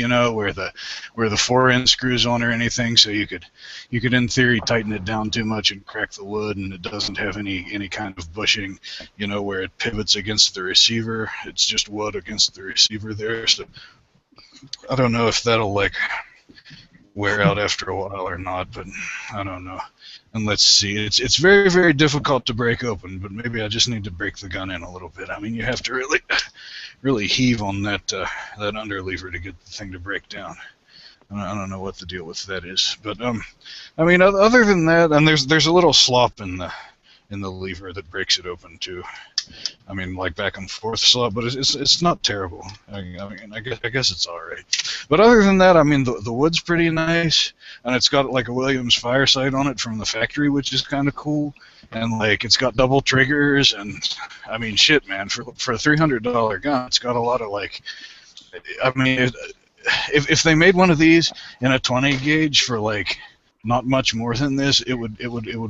where the fore-end screws on or anything. So you could in theory tighten it down too much and crack the wood, and it doesn't have any kind of bushing, where it pivots against the receiver. It's just wood against the receiver there. So I don't know if that'll wear out after a while or not, but I don't know. And let's see, it's very, very difficult to break open, but maybe I just need to break the gun in a little bit. I mean, you have to really heave on that underlever to get the thing to break down. I don't know what the deal with that is, but I mean, other than that, and there's a little slop in the lever that breaks it open too. I mean, like back and forth slop, but it's not terrible. I mean, I guess it's all right. But other than that, I mean, the wood's pretty nice, and it's got like a Williams fire sight on it from the factory, which is kind of cool. And like, it's got double triggers, and I mean, shit, man, for a $300 gun, it's got a lot of like. I mean, if they made one of these in a 20 gauge for like not much more than this, it would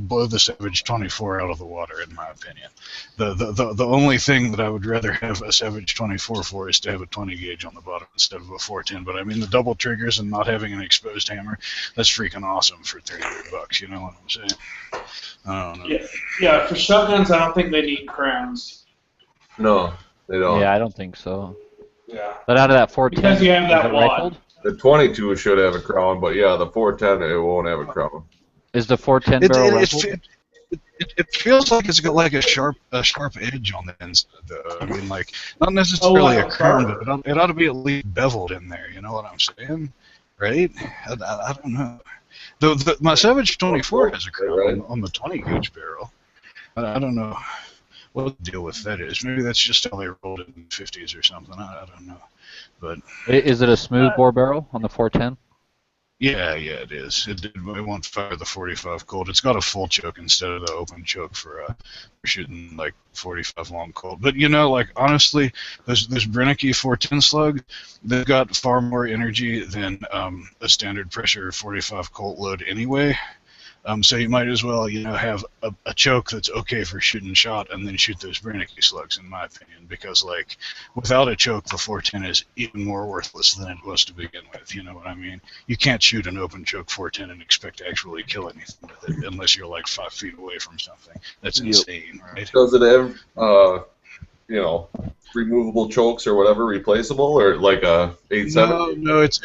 blow the Savage 24 out of the water, in my opinion. The only thing that I would rather have a Savage 24 for is to have a 20 gauge on the bottom instead of a 410. But I mean, the double triggers and not having an exposed hammer, that's freaking awesome for $300. You know what I'm saying? I don't know. Yeah. For shotguns, I don't think they need crowns. No, they don't. Yeah, I don't think so. Yeah. But out of that 410, because you have that wad. rifled? The 22 should have a crown, but yeah, the 410 it won't have a crown. Is the 410 barrel rifled? It feels like it's got like a sharp edge on the inside. I mean, like not necessarily a crown, but it ought to be at least beveled in there. You know what I'm saying? Right? I don't know. My Savage 24 has a crown on the 20 gauge barrel. I don't know what the deal with that is. Maybe that's just how they rolled it in the 50s or something. I don't know. But is it a smooth bore barrel on the 410? Yeah, it is. It won't fire the 45 Colt. It's got a full choke instead of the open choke for shooting like 45 long Colt. But like honestly, those Brennecke 410 slug, they've got far more energy than a standard pressure 45 Colt load anyway. So you might as well, have a choke that's okay for shooting shot and then shoot those Brennecke slugs, in my opinion, because like without a choke, the 410 is even more worthless than it was to begin with. You know what I mean? You can't shoot an open choke 410 and expect to actually kill anything with it unless you're like 5 feet away from something. That's insane, right? Does it have, removable chokes or whatever, replaceable, or like a 8.7? No, this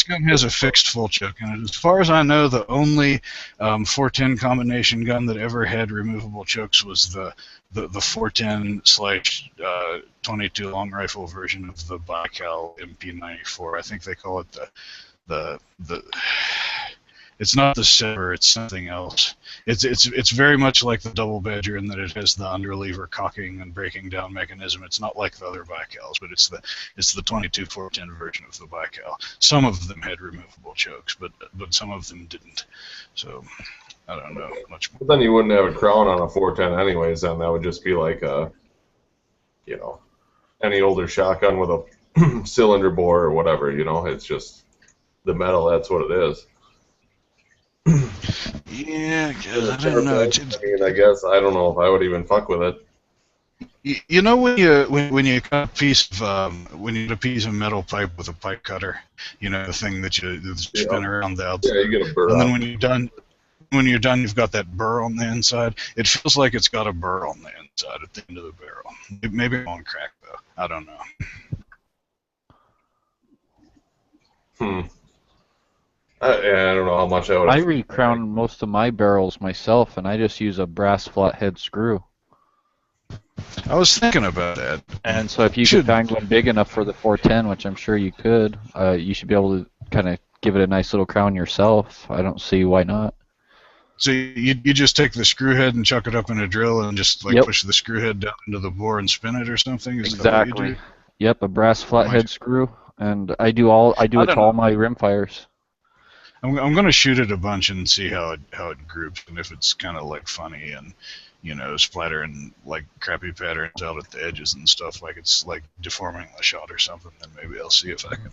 gun has a fixed full choke in it. As far as I know, the only 410 combination gun that ever had removable chokes was the 410/22 long rifle version of the Baikal MP94. I think they call it the it's not the Saber, it's something else. It's very much like the Double Badger in that it has the underlever cocking and breaking down mechanism. It's not like the other Baikals, but it's the 22 410 version of the Baikal. Some of them had removable chokes, but some of them didn't. So I don't know much more. But then you wouldn't have a crown on a 410 anyways, then that would just be like a, any older shotgun with a cylinder bore or whatever, it's just the metal, that's what it is. Yeah, I don't know. I guess I don't know if I would even fuck with it. When you cut a piece of when you get a piece of metal pipe with a pipe cutter, the thing that you spin around the outside. Yeah, you get a burr. And then when you're done, you've got that burr on the inside. It feels like it's got a burr on the inside at the end of the barrel. Maybe it won't crack though. I don't know. I don't know how much I would. I recrown most of my barrels myself, and I just use a brass flathead screw. I was thinking about that. And so if you could find one big enough for the 410, which I'm sure you could, you should be able to kind of give it a nice little crown yourself. I don't see why not. So you just take the screw head and chuck it up in a drill and just push the screw head down into the bore and spin it or something? Is that what you do? Yep, a brass flathead screw, and I do it to all my rimfires. I'm going to shoot it a bunch and see how it groups, and if it's kind of like funny and splattering like crappy patterns out at the edges and stuff, like it's like deforming the shot or something, then maybe I'll see if I can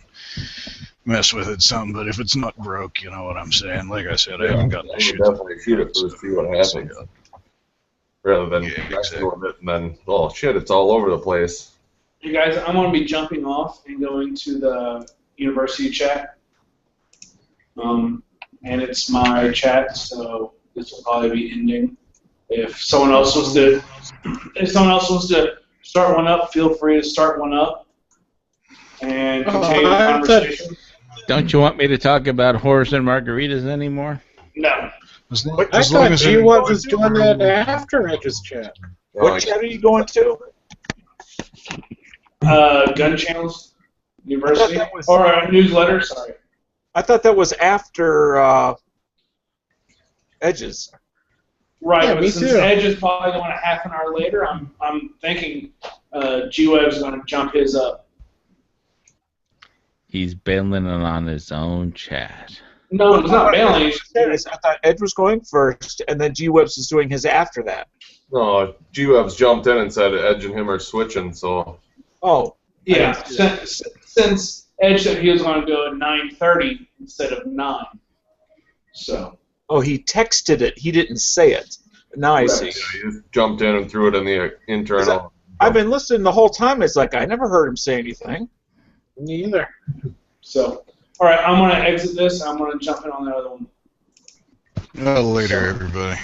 mess with it some. But if it's not broke, you know what I'm saying. Like I said, I haven't gotten to shoot it. Definitely shoot it first, see what happens, rather than messing with it and then shit, it's all over the place. You guys, I'm going to be jumping off and going to the university chat. And it's my chat, so this will probably be ending. If someone else wants to start one up, feel free to start one up and continue the conversation. Don't you want me to talk about whores and margaritas anymore? No. I thought G-Wubs was doing that after Edge's chat. What chat are you going to? Gun Channels University or a newsletter. Sorry. I thought that was after Edges. Right, Yeah, but me since too. Edge is probably going a half an hour later, I'm thinking G-Web's going to jump his up. He's bailing on his own chat. No, it's not bailing. I thought Edge was going first, and then G-Webs is doing his after that. No, G-Webs jumped in and said Edge and him are switching, so. Oh. Yeah, since Edge said he was going to go at 9:30 instead of 9. So. Oh, he texted it. He didn't say it. Now I see. Yeah, he just jumped in and threw it in the internal. I've been listening the whole time. It's like I never heard him say anything. Me either. So, all right, I'm going to exit this. I'm going to jump in on the other one. Later, everybody.